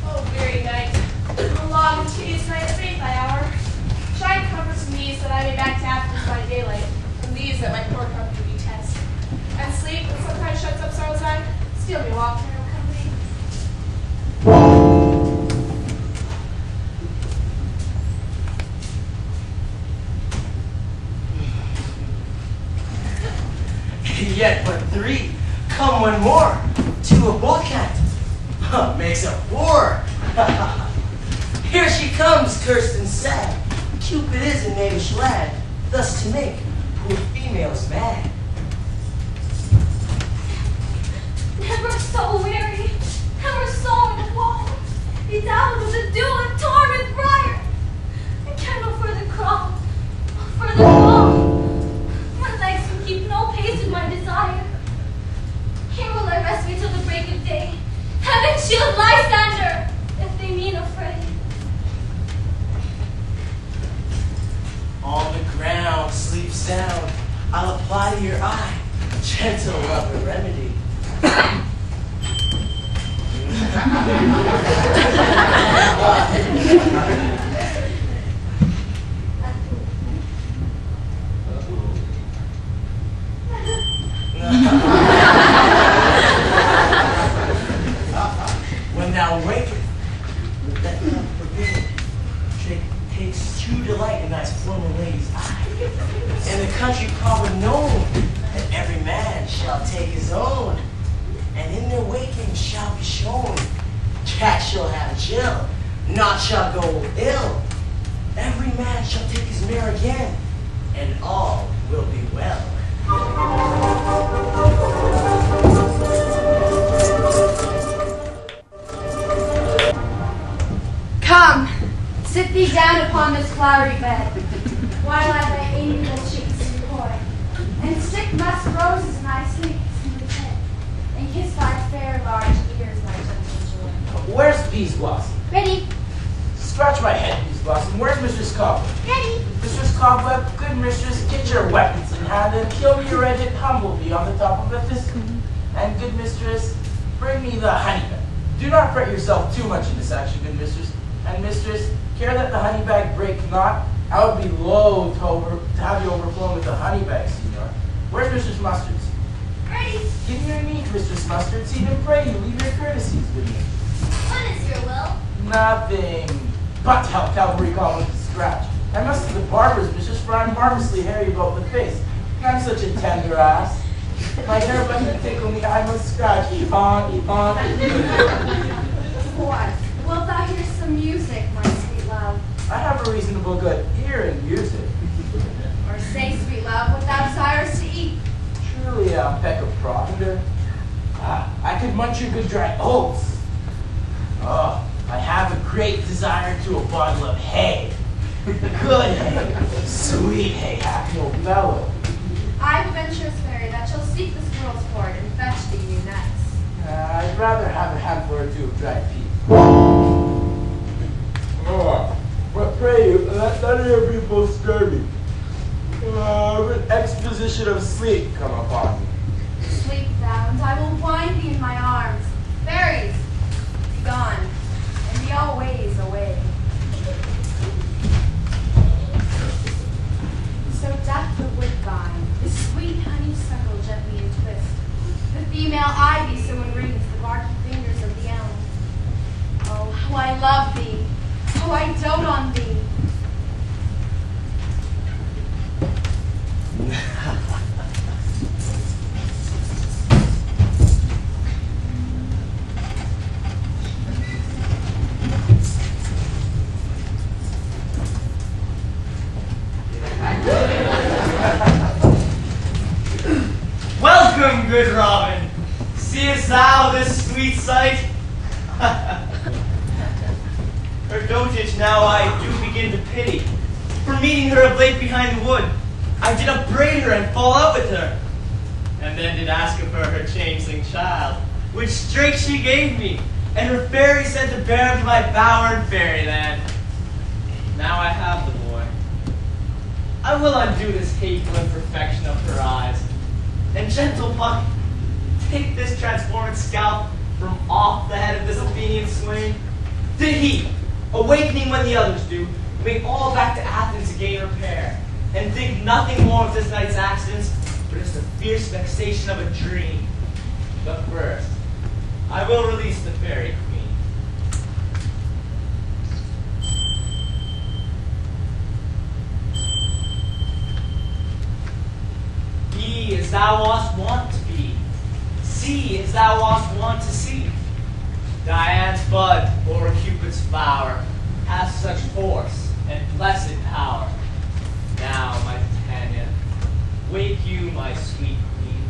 Oh, weary night, a long and tedious night at faith thy hour. Shine comforts me so that I may back to Athens by daylight, from these that my poor company detest. And sleep, that sometimes shuts up sorrow's eye, steal me walk to no company. Yet but three, come one more, two a bowcat, makes a four. Here she comes, cursed and sad. Cupid is a knavish lad, thus to make poor females mad. Never so weary, never so in woe, bedoubled with the dew and torn with briar. I can no further crawl, no further go. My legs can keep no pace with my desire. Here will I rest me till the break of day. Heaven shield Lysander, if they mean afraid. On the ground, sleep sound, I'll apply to your eye, gentle loving remedy. When thou wakest, with that cup forbidden, takes true delight in thy former lady's eye. And the country common known that every man shall take his own, and in their waking shall be shown. Cat shall have chill, naught shall go ill. Every man shall take his mare again, and all will be well. Come, sit thee down upon this flowery bed, while I thy amiable cheeks employ, and stick musk roses in thy sleek smooth head, and kiss thy fair large ears, my gentle joy. Where's Bees Blossom? Ready? Scratch my head, Bees Blossom. Where's Mistress Cobweb? Ready? Mistress Cobweb, good mistress, get your weapons in hand and kill me your edged humblebee on the top of a thistle. And good mistress, bring me the honey bag. Do not fret yourself too much in this action, good mistress. And mistress, care that the honey bag break not. I would be loath to have you overflown with the honey bag, senor. Where's Mistress Mustards? Ready? Give me your meat, Mistress Mustards. Even pray you leave your courtesies with me. What is your will? Nothing but how cavalry call with a scratch. I must see the barber's, mistress, for I'm harmlessly hairy about the face. I'm such a tender ass. My hair doesn't tickle me, I must scratch. Eepon, eepon. What? Wilt thou hear some music, my sweet love? I have a reasonable good ear in music. Or say, sweet love, what thou desirest to eat? Truly a peck of provender. I could munch your good dry oats. Oh, I have a great desire to a bottle of hay. Good hay, sweet hay, hath no fellow. I've adventurous fairy that shall seek this world's hoard and fetch thee new nuts. I'd rather have a handful or two of dried peas. But pray you, let none of your people stir me. An exposition of sleep come upon me. Sleep thou, and I will wind thee in my arms. Fairies, be gone, and be always away. So doth the woodbine, the sweet honeysuckle gently entwist. The female ivy so enrings the barky fingers of the elm. Oh, how I love thee, how I dote on thee. Welcome, good Robin. Seest thou this sweet sight? Her dotage now I do begin to pity. For meeting her of late behind the wood, I did upbraid her and fall out with her. And then did ask of her her changeling child, which straight she gave me, and her fairy sent to bear him to my bower in fairyland. Now I have the boy. I will undo this hateful imperfection of her eyes. And gentle Puck, take this transformed scalp from off the head of this Athenian swain. Did he, awakening when the others do, make all back to Athens to gain repair, and think nothing more of this night's accidents, but as the fierce vexation of a dream. But first, I will release the fairy queen. Be as thou wast wont to be, see as thou wast wont to see. Dian's bud or Cupid's flower hath such force and blessed power. Now, my Titania, wake you, my sweet queen.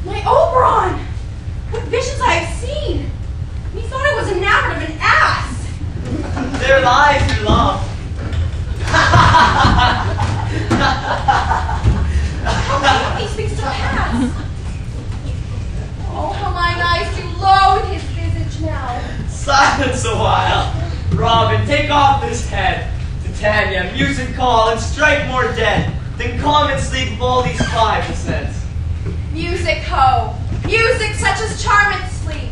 My Oberon! What visions I have seen! Methought I was enamored of an ass! There lies your love. How came these things to pass? Oh, how mine eyes do loathe his visage now. Silence a while. Robin, take off this head. Titania, music call and strike more dead than common sleep of all these 5%. Music, ho! Music such as charmeth sleep!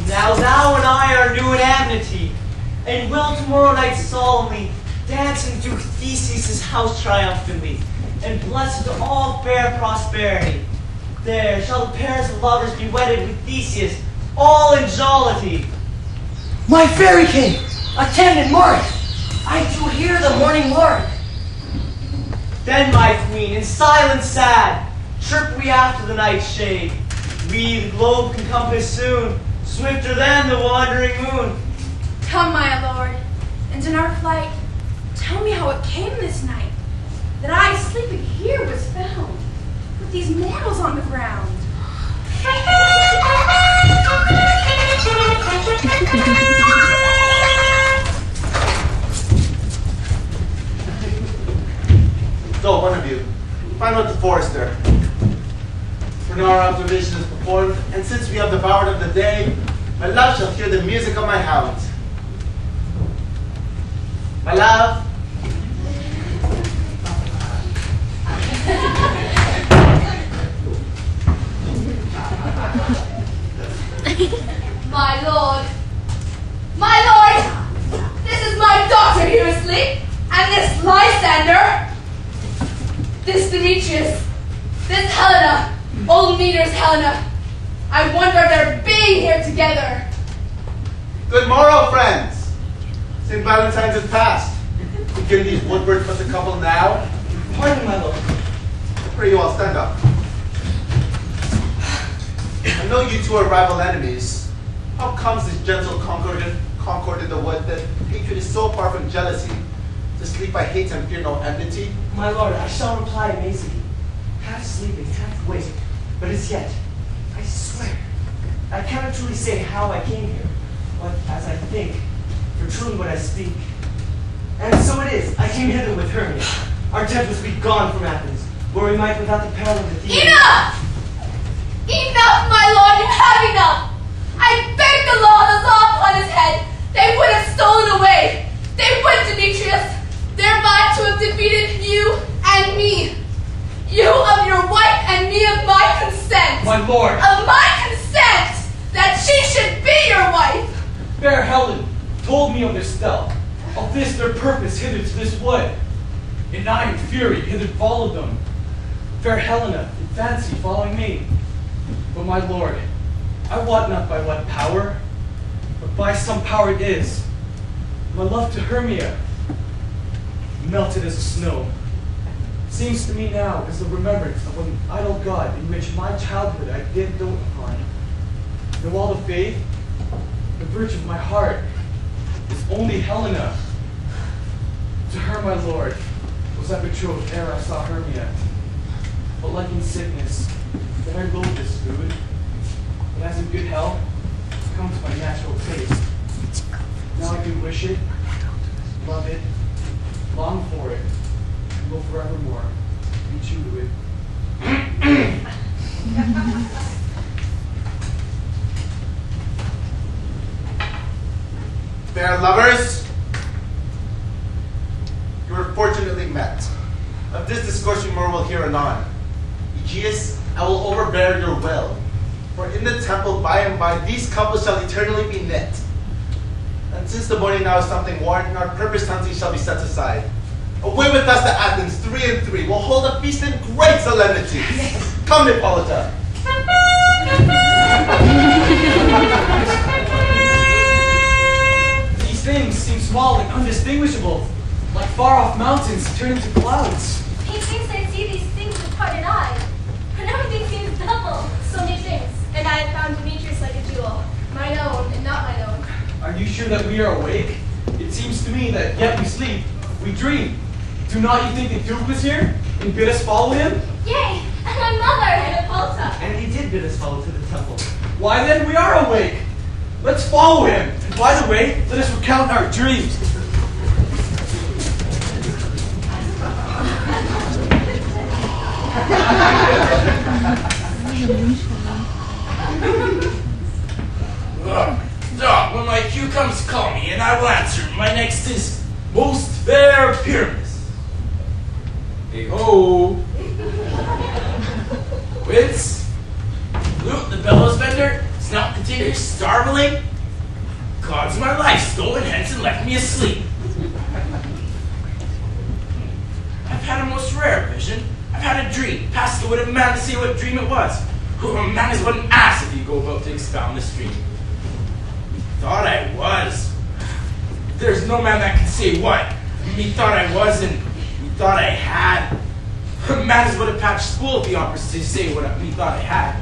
Now thou and I are new in amity, and will tomorrow night solemnly dance into Theseus' house triumphantly, and blessed to all fair prosperity. There shall the pairs of lovers be wedded with Theseus, all in jollity. My fairy king, attend and mark. I do hear the morning lark. Then, my queen, in silence sad, chirp we after the night's shade. We the globe can compass soon, swifter than the wandering moon. Come, my lord, and in our flight, tell me how it came this night, that I sleeping here was found, with these mortals on the ground. So, one of you, find out the forester. For now our observation is performed, and since we have devoured of the day, my love shall hear the music of my hounds. My love. My lord, this is my daughter here asleep, and this Lysander, this Demetrius, this Helena, old Meter's Helena. I wonder of their being here together. Good morrow, friends. St. Valentine's is past. Begin these woodward but the couple now. Pardon, my lord. Pray you all stand up. I know you two are rival enemies. How comes this gentle concord in the wood that hatred is so far from jealousy? To sleep I hate and fear no enmity. My lord, I shall reply amazingly, half sleeping, half awake, but as yet, I swear, I cannot truly say how I came here, but as I think, for truly what I speak, And so it is, I came hither with Hermia. Our tent was to be gone from Athens, where we might without the peril of the thief. Enough! Enough, my lord, you have enough! I beg the law upon his head. They would have stolen away. They would, Demetrius, thereby to have defeated you and me. You of your wife and me of my consent. My lord! Of my consent that she should be your wife. Fair Helen told me of their stealth, of this their purpose hither to this wood. And I in fury hither followed them. Fair Helena in fancy following me. But my lord, I wot not by what power, but by some power it is. My love to Hermia melted as a snow. Seems to me now as the remembrance of an idol god in which my childhood I did dote upon. Though all the faith, the virtue of my heart is only Helena. To her, my lord, was I betrothed ere I saw Hermia. But like in sickness, that I loathe this food, but as in good health, it's come to my natural taste. Now I do wish it, love it, long for it, and will forevermore be true to it. Fair lovers, you are fortunately met. Of this discourse we more will hear anon. Aegeus, I will overbear your will. For in the temple by and by these couples shall eternally be knit. And since the morning now is something worn, our purposed hunting shall be set aside. Away with us to Athens, 3 and 3. We'll hold a feast in great solemnity. Come, Hippolyta. These things seem small and undistinguishable, like far-off mountains turning to clouds. He thinks I see these things with parted eyes, and everything seems double. So many things, and I have found Demetrius like a jewel, mine own and not mine own. Are you sure that we are awake? It seems to me that yet we sleep, we dream. Do not you think the Duke was here and bid us follow him? Yay! And my mother and Hippolyta. And he did bid us follow to the temple. Why then, we are awake. Let's follow him. And by the way, let us recount our dreams. When my cue comes, call me, and I will answer. My next is most fair Pyramus. Hey ho! Wits, Loot the bellows vendor, snout container, starveling. God's my life, stolen hence and left me asleep. I've had a most rare vision. I've had a dream. Passed the wit of man to say what dream it was. A man is but an ass if you go about to expound this dream. Thought I was. There's no man that can say what. Me thought I was and me thought I had. Man is but a patched school if he offers to say what me thought I had.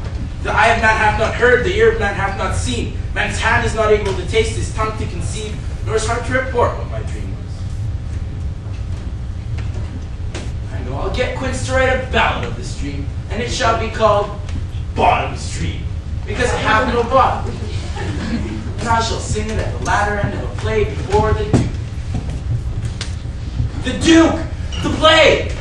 The eye of man hath not heard, the ear of man hath not seen. Man's hand is not able to taste, his tongue to conceive, nor his heart to report what my dream was. I know I'll get Quince to write a ballad of this dream, and it shall be called Bottom's Dream, because it hath no bottom. And I shall sing it at the latter end of a play before the Duke. The Duke! The play!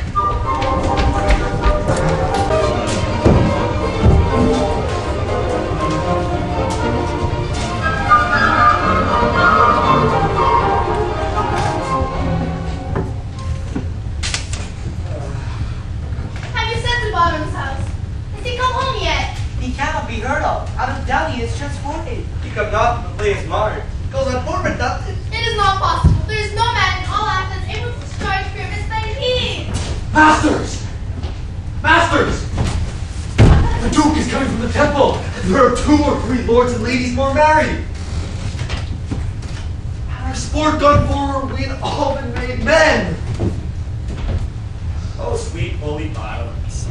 Have you sent to Bottom's house? Has he come home yet? He cannot be heard of. Out of doubt he is transported. He come not, the play is marred. Goes on forward, doth it? It is not possible. There is no man in all Athens able to destroy Pyramus than he. Masters! Masters! The Duke is coming from the temple. There are 2 or 3 lords and ladies more married. Had our sport gone forward, we had all been made men. Oh, sweet holy violence.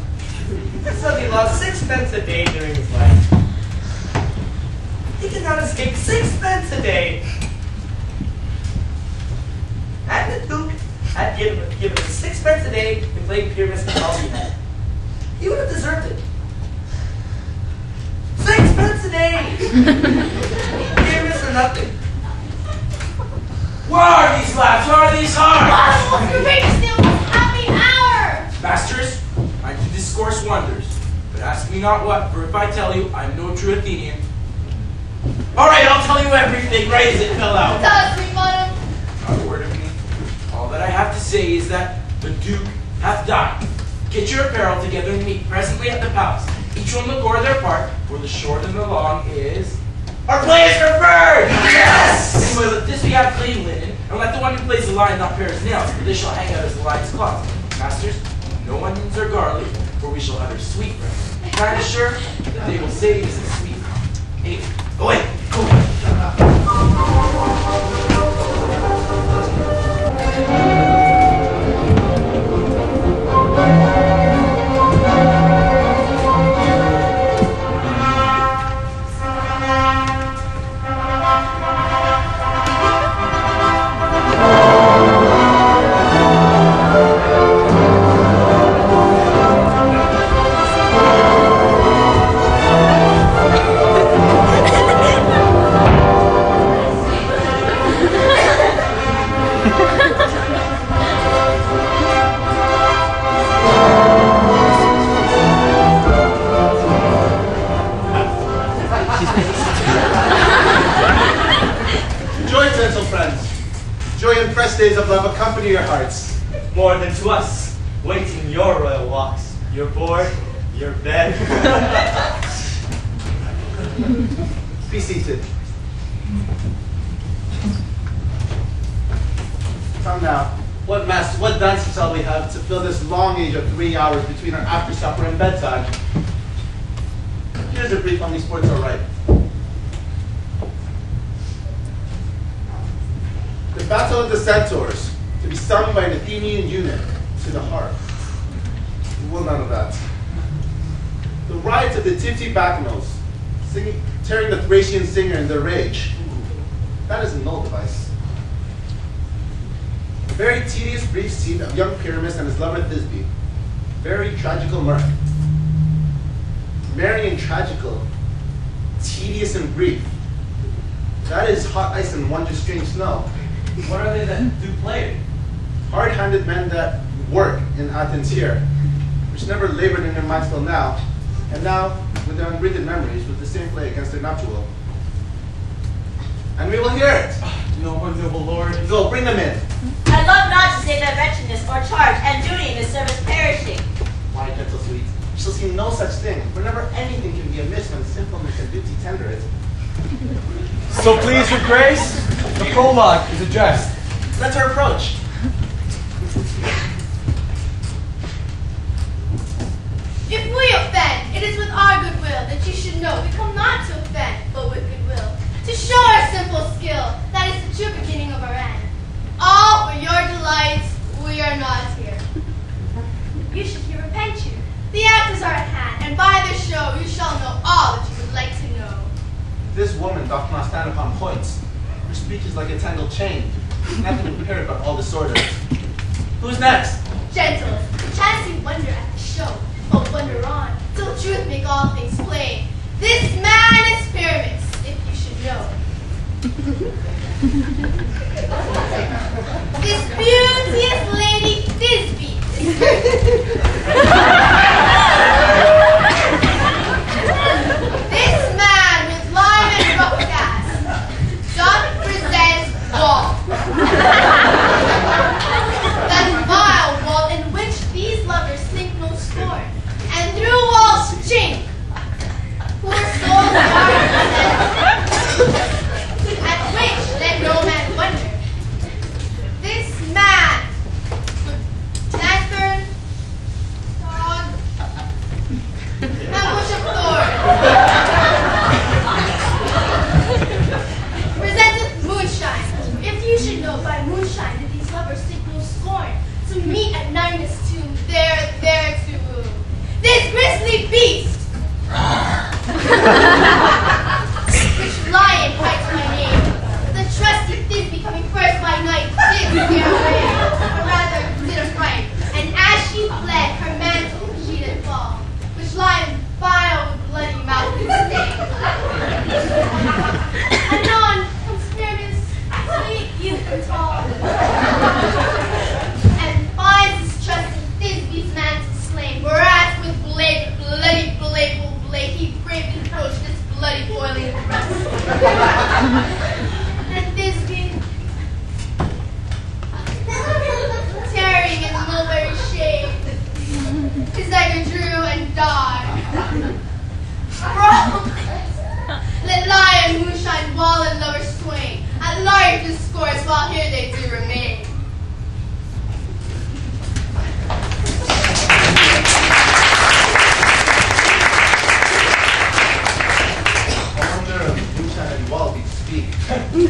So he lost 6 pence a day during his life. He cannot escape 6 pence a day. And the Duke had given him 6 pence a day to play Pyramus with all he had. He would have deserved it. 6 pence a day! Pyramus or nothing. Where are these lads? Where are these hearts? Possible to reach the most happy hour! Masters, I do discourse wonders, but ask me not what, for if I tell you, I am no true Athenian. Alright, I'll tell you everything right as it fell out. Tell us, Sweet Bottom. Not a word of me. All that I have to say is that the Duke hath died. Get your apparel together and meet presently at the palace. Each one look over their part, for the short and the long is... Our play is preferred! Yes! Anyway, let this be have clean linen, and let the one who plays the lion not pare his nails, for this shall hang out as the lion's claws. Masters, no onions or garlic, for we shall have her sweet bread. Kind of sure that they will say it is a sweet. Hey, away! Go! Days of love accompany your hearts. More than to us, waiting your royal walks, your board, your bed. Be seated. Come now, what dances shall we have to fill this long age of 3 hours between our after supper and bedtime? Here's a brief on these sports alright. The Battle of the Centaurs, to be sung by an Athenian eunuch to the harp. Well, none of that. The riots of the Tifti Bacchanals, tearing the Thracian singer in their rage. That is a null device. A very tedious brief scene of young Pyramus and his lover Thisbe. Very tragical mirth. Merry and tragical, tedious and brief. That is hot ice and wondrous strange snow. What are they that do play it? Hard-handed men that work in Athens here, which never labored in their minds till now, and now, with their unwritten memories, with the same play against their nuptial. And we will hear it. No, noble lord. Go, bring them in. I love not to say that wretchedness or charge and duty in the service perishing. Why, gentle sweet, you shall see no such thing, for never anything can be amiss when sinfulness and duty tender it. So please your grace, the prologue is addressed. Let her approach. If we offend, it is with our goodwill that you should know we come not to offend, but with goodwill, to show our simple skill. That is the true beginning of our end. All for your delights, we are not here. You should here repent you. The actors are at hand, and by this show you shall know all that you would like to know. This woman doth not stand upon points. Her speech is like a tangled chain. Nothing prepared but all disorders. Who's next? Gentles, chance you wonder at the show, but wonder on, till truth make all things plain. This man is Pyramus, if you should know. This beauteous lady, Thisbe, is this man with lime and rough gas doth present wall. That vile wall in which these lovers think no scorn, and through walls chink, poor souls are at which let no man wonder. This man with lantern, dog, And Thisbe, tearing in mulberry shade, his dagger drew and died. Wrong! Let lion, moonshine, wall, and lovers twain at large discourse while here they do remain.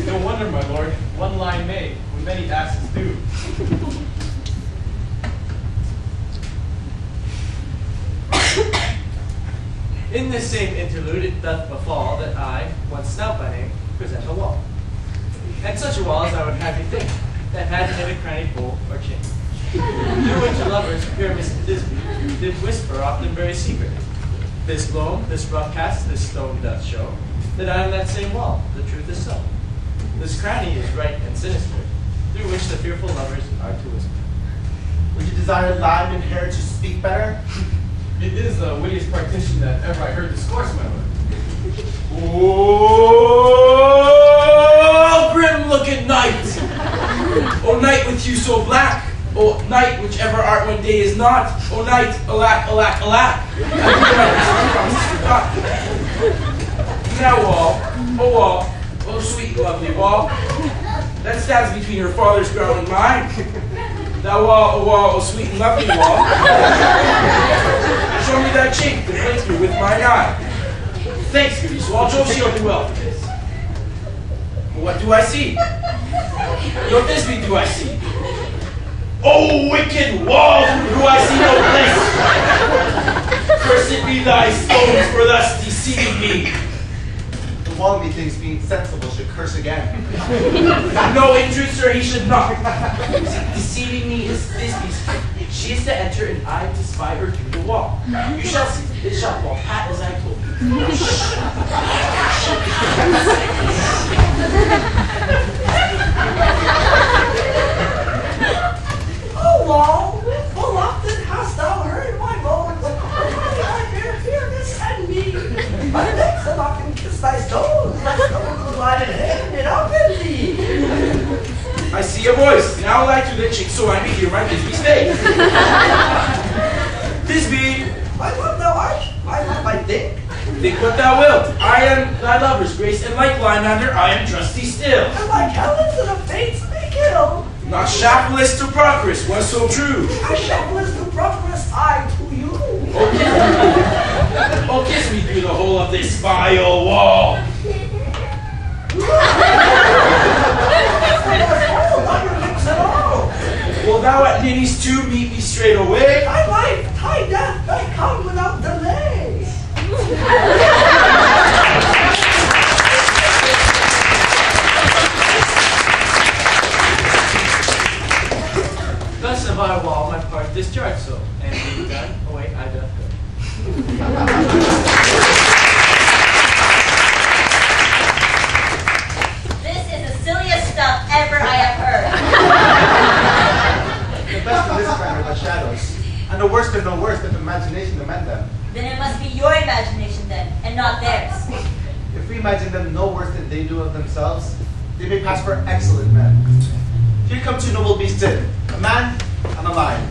No wonder, my lord. One line may, when many asses do. In this same interlude, it doth befall that I, one Snout by name, present a wall. And such a wall as I would have you think, that had neither cranny, bowl, or chain. Through which the lovers, Pyramus and Thisbe, did whisper often very secret. This gloam, this rough cast, this stone doth show, that I am that same wall, the truth is so. This cranny is right and sinister, through which the fearful lovers are to whisper. Would you desire lime and hair to speak better? It is the wittiest partition that ever I heard discourse, my lord. Oh, grim-looking night! O night with you so black! O night whichever art when day is not! O night, alack, alack, alack! Now wall, oh sweet lovely wall, that stands between your father's ground and mine. Thou wall, oh sweet and lovely wall, show me thy cheek to blink me with mine eye. Thanks, goody, so I'll show you well for this. But what do I see? Your Thisbe do I see? Oh, wicked wall, do I see no place? Cursed be thy stones for thus deceiving me. The wall, methinks, being sensible, should curse again. No, in truth, sir, he should not. Deceiving me is Thisbe's trick. She is to enter, and I to spy her through the wall. You shall see. It shall fall pat as I told you. Oh, wall, full often hast thou heard my moans. I fear this and me. My legs have often kissed thy stones, lest the local lion handed up in thee. I see a voice. Now lie to the chick, so I may hear my Thisbe's face. Thisbe, My love thou art, my love I think. think what thou wilt. I am thy lover's grace, and like Lymander, I am trusty still. And my talents and the fates may kill. Not shapless to progress was so true. I shameless to progress I to you. Oh, kiss me through the whole of this vile wall. Will thou at Ninny's too meet me straight away? Thy life, thy death, may come without delay. Thus have I, wall, my part discharged so, and being done, away I doth go. This is the silliest stuff ever I have heard. The best of this kind are the shadows, and the worst are no worse than imagination to mend them. Then it must be your imagination then, and not theirs. If we imagine them no worse than they do of themselves, they may pass for excellent men. Here come two noble beasts in, a man and a lion.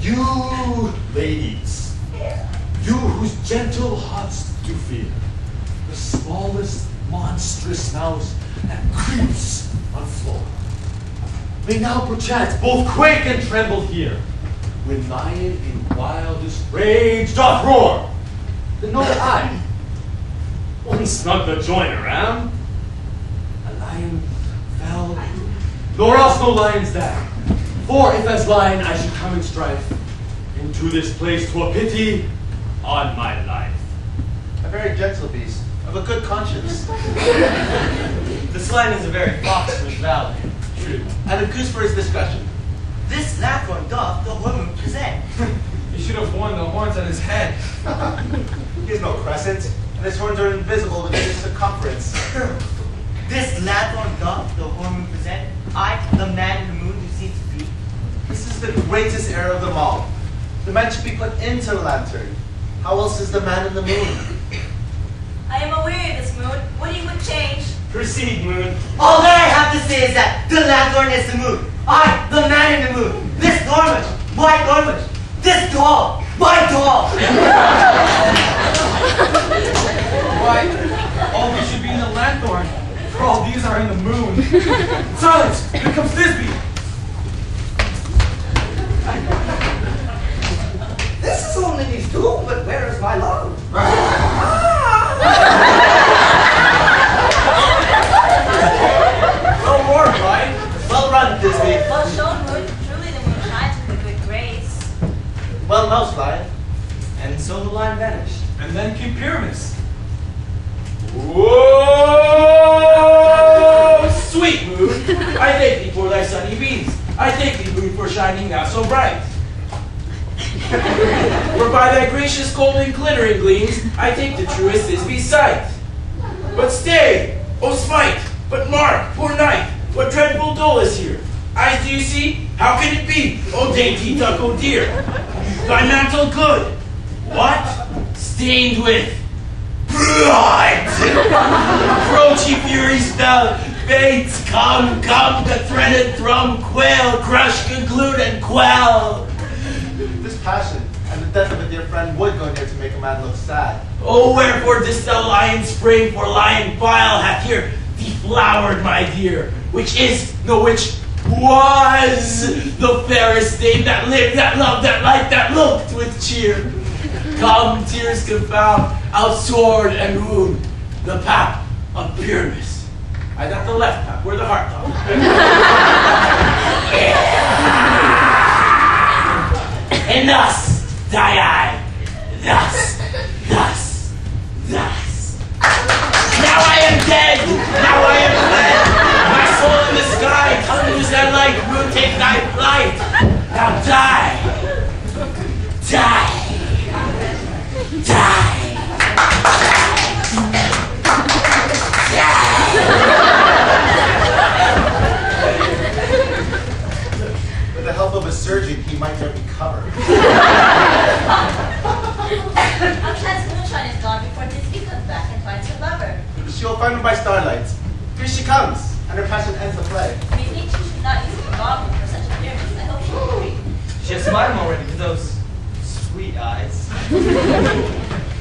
You ladies, you whose gentle hearts do fear the smallest monstrous mouse that creeps on floor, may now perchance both quake and tremble here, when lion in wildest rage doth roar. Then know that I only snug the joiner am. A lion fell, nor else no lion's that. For if as lion I should come in strife, into this place 'twere pity on my life. A very gentle beast, of a good conscience, This lion is a very fox for his valor. true, and a goose for his discretion. This Lathorn doth the woman horns on his head. He has no crescent, and his horns are invisible within his circumference. This lanthorn doth the horn we present, I, the man in the moon who seems to be. This is the greatest error of them all. The man should be put into the lantern. How else is the man in the moon? I am aweary of this moon. What you would change? Proceed, Moon. All that I have to say is that the lanthorn is the moon. I, the man in the moon. This dormant, my dormant. This doll, my doll. Why, all these should be in the lanthorn, for all these are in the moon. Silence! Here comes Thisbe! This is only these two, but where is my love? Well worn, right? Well run, Thisbe. Well shown, moon. Truly the moon shines with a good grace. Well nosed, Lion. And so the line vanished. And then came Pyramus. Whoa! Sweet moon, I thank thee for thy sunny beams. I thank thee, moon, for shining now so bright. For by thy gracious golden glittering gleams, I take the truest Thisbe's sight. But stay, O smite, but mark, poor knight, what dreadful dole is here? Eyes do you see? How can it be? O dainty duck, O dear. Thy mantle good. What? Stained with blood! Approach, ye furies fell. Fates, come, come, the threaded thrum, quail, crush, conclude, and quell. This passion and the death of a dear friend would go near to make a man look sad. Oh, wherefore didst thou lion spring, for lion bile hath here deflowered, my dear, which is, no, which was the fairest dame that lived, that loved, that liked, that looked with cheer. Come, tears confound, out sword and wound, the pap of Pyramus. I got the left pap, where the heart thought. And thus die I, thus, thus, thus. Now I am dead, now I am fled. My soul in the sky, come lose thy light, moon take thy flight. Now die, die, die. With the help of a surgeon, he might yet recover. How chance moonshine is gone before Thisbe comes back and finds her lover. She will find him by starlight. Here she comes, and her passion ends the play. Methinks she should not use the goblin for such appearance. I hope she will agree. She has smiled already with those sweet eyes.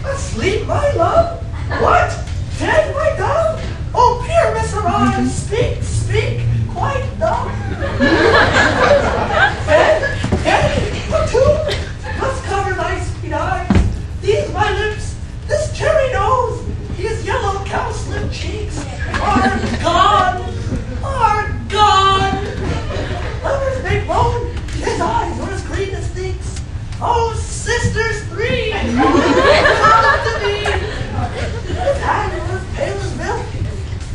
Asleep, my love? What? Dead, my dove? Oh, Pyramus, arise! Speak, speak, quite dumb. For two, must cover thy sweet eyes. These my lips, this cherry nose, his yellow cowslip cheeks are gone, are gone. Lovers may moan, his eyes are as green as things. Oh, sisters three, come to me. His hands are as pale as milk.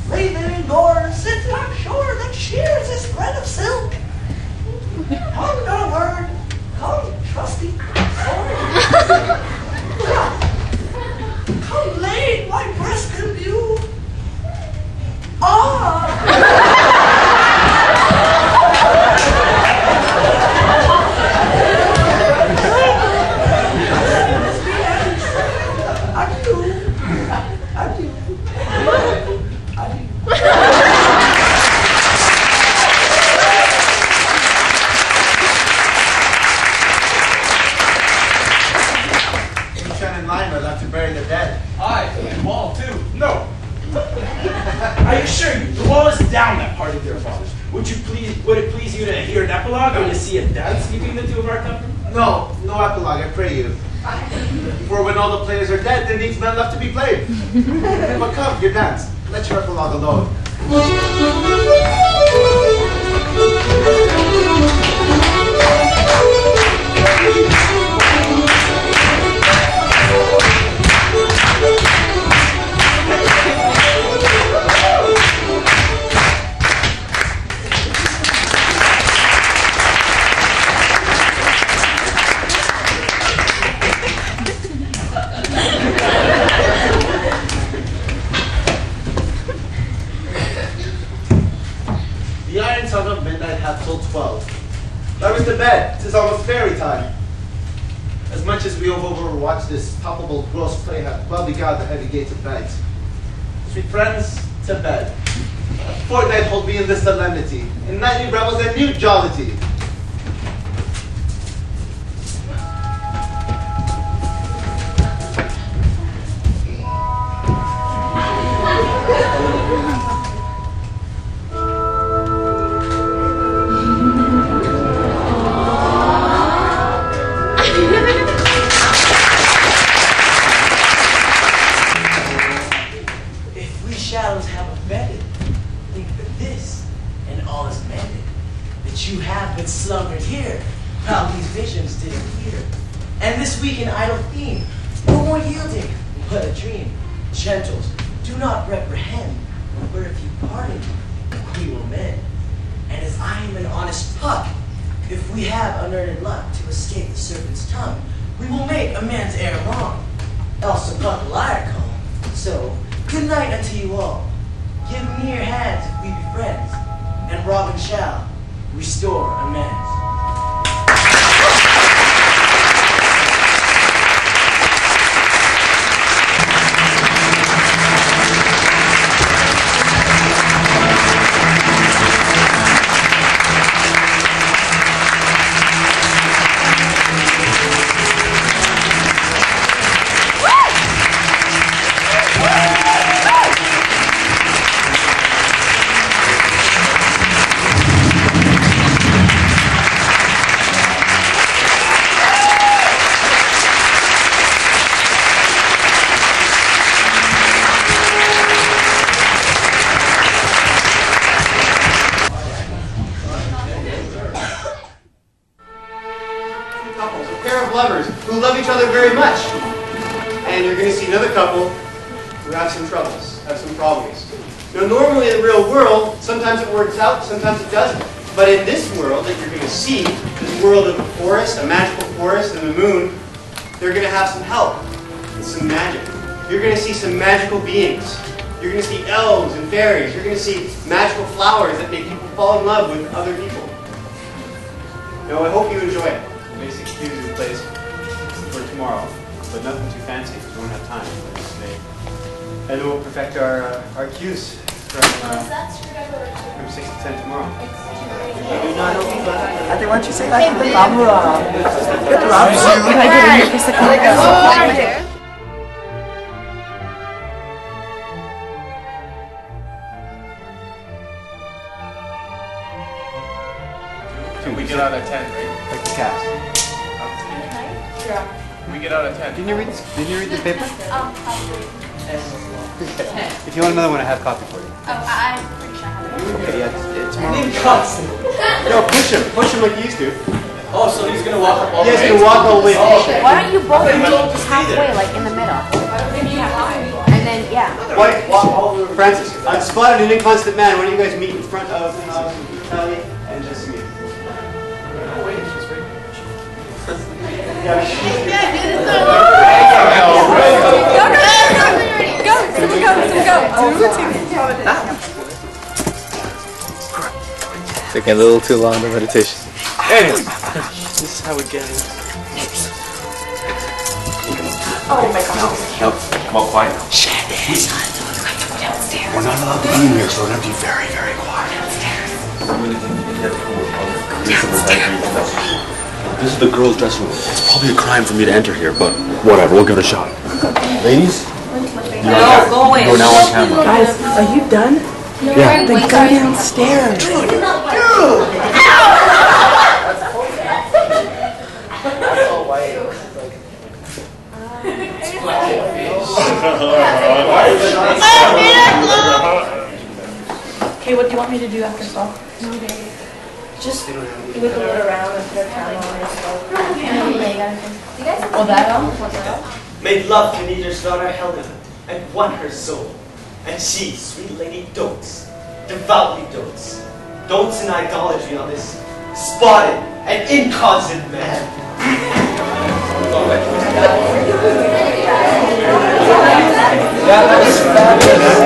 Lay there indoors, sits I'm sure that shears his thread of silk. Come, not a word. Come, trusty sword. Come, lay my breast in view. Ah! Adieu. Adieu. Adieu. Moonshine and Lion are left to bury the dead. Aye, and wall too. No. I assure you, the wall is down that part of their fathers. Would it please you to hear an epilogue or to see a dance between the two of our company? No, no epilogue, I pray you. For when all the players are dead, there needs none left to be played. But come, your dance. Let your epilogue alone. bed. 'Tis almost fairy time. As much as we have overwatched this palpable gross play, have well beguiled the heavy gates of night. Sweet friends, to bed. A fortnight hold we in this solemnity, in nightly revels and new jollity. Slumbered here, while these visions did appear. And this weak and idle theme, no more yielding, but a dream. Gentles, do not reprehend, for if you pardon, we will mend. And as I am an honest puck, if we have unearned luck to escape the serpent's tongue, we will make amends ere long, else the puck liar call. So, good night unto you all. Give me your hands if we be friends, and Robin shall restore amends. Very much. And you're going to see another couple who have some troubles, have some problems. You know, normally in the real world, sometimes it works out, sometimes it doesn't. But in this world that you're going to see, this world of a forest, a magical forest, and the moon, they're going to have some help and some magic. You're going to see some magical beings. You're going to see elves and fairies. You're going to see magical flowers that make people fall in love with other people. You know, I hope you enjoy it. Basic cues in place for tomorrow, but nothing too fancy because we don't have time today. And we'll perfect our cues from 6 to 10 tomorrow. I think, why don't you say that to the camera? Get the We get out at 10, right? Like the cast. Yeah. We get out at 10. Didn't you read the paper? If you want another one, I have copy for you. Oh, I'm pretty sure I have it. Okay, yeah, tomorrow. No, push him like you used to. Oh, so he's gonna walk up all the way? Yeah, he's gonna walk all the way. Why don't you both meet just halfway, like in the middle? And then, yeah. Francis, I've spotted an inconstant man. Why don't you guys meet in front of Kelly and just meet? Oh, wait, she's right here. Taking a little too long for meditation. Anyway, this is how we get in. Oh my god. No, come on, quiet now. We're not allowed to be in here, so we're going to be very, very quiet. This is the girls' dressing room. It's probably a crime for me to enter here, but whatever, we'll give it a shot. Ladies? No, go away. You're now on camera. Guys, are you done? Yeah. Then go downstairs. Okay, what do you want me to do after fall? Just wiggle it around and put a camera on and stuff. Oh, that all? Made love to Neither's daughter Helen, and won her soul. And she, sweet lady, dotes, devoutly dotes in idolatry on this spotted and inconstant man. Yeah, that was fabulous.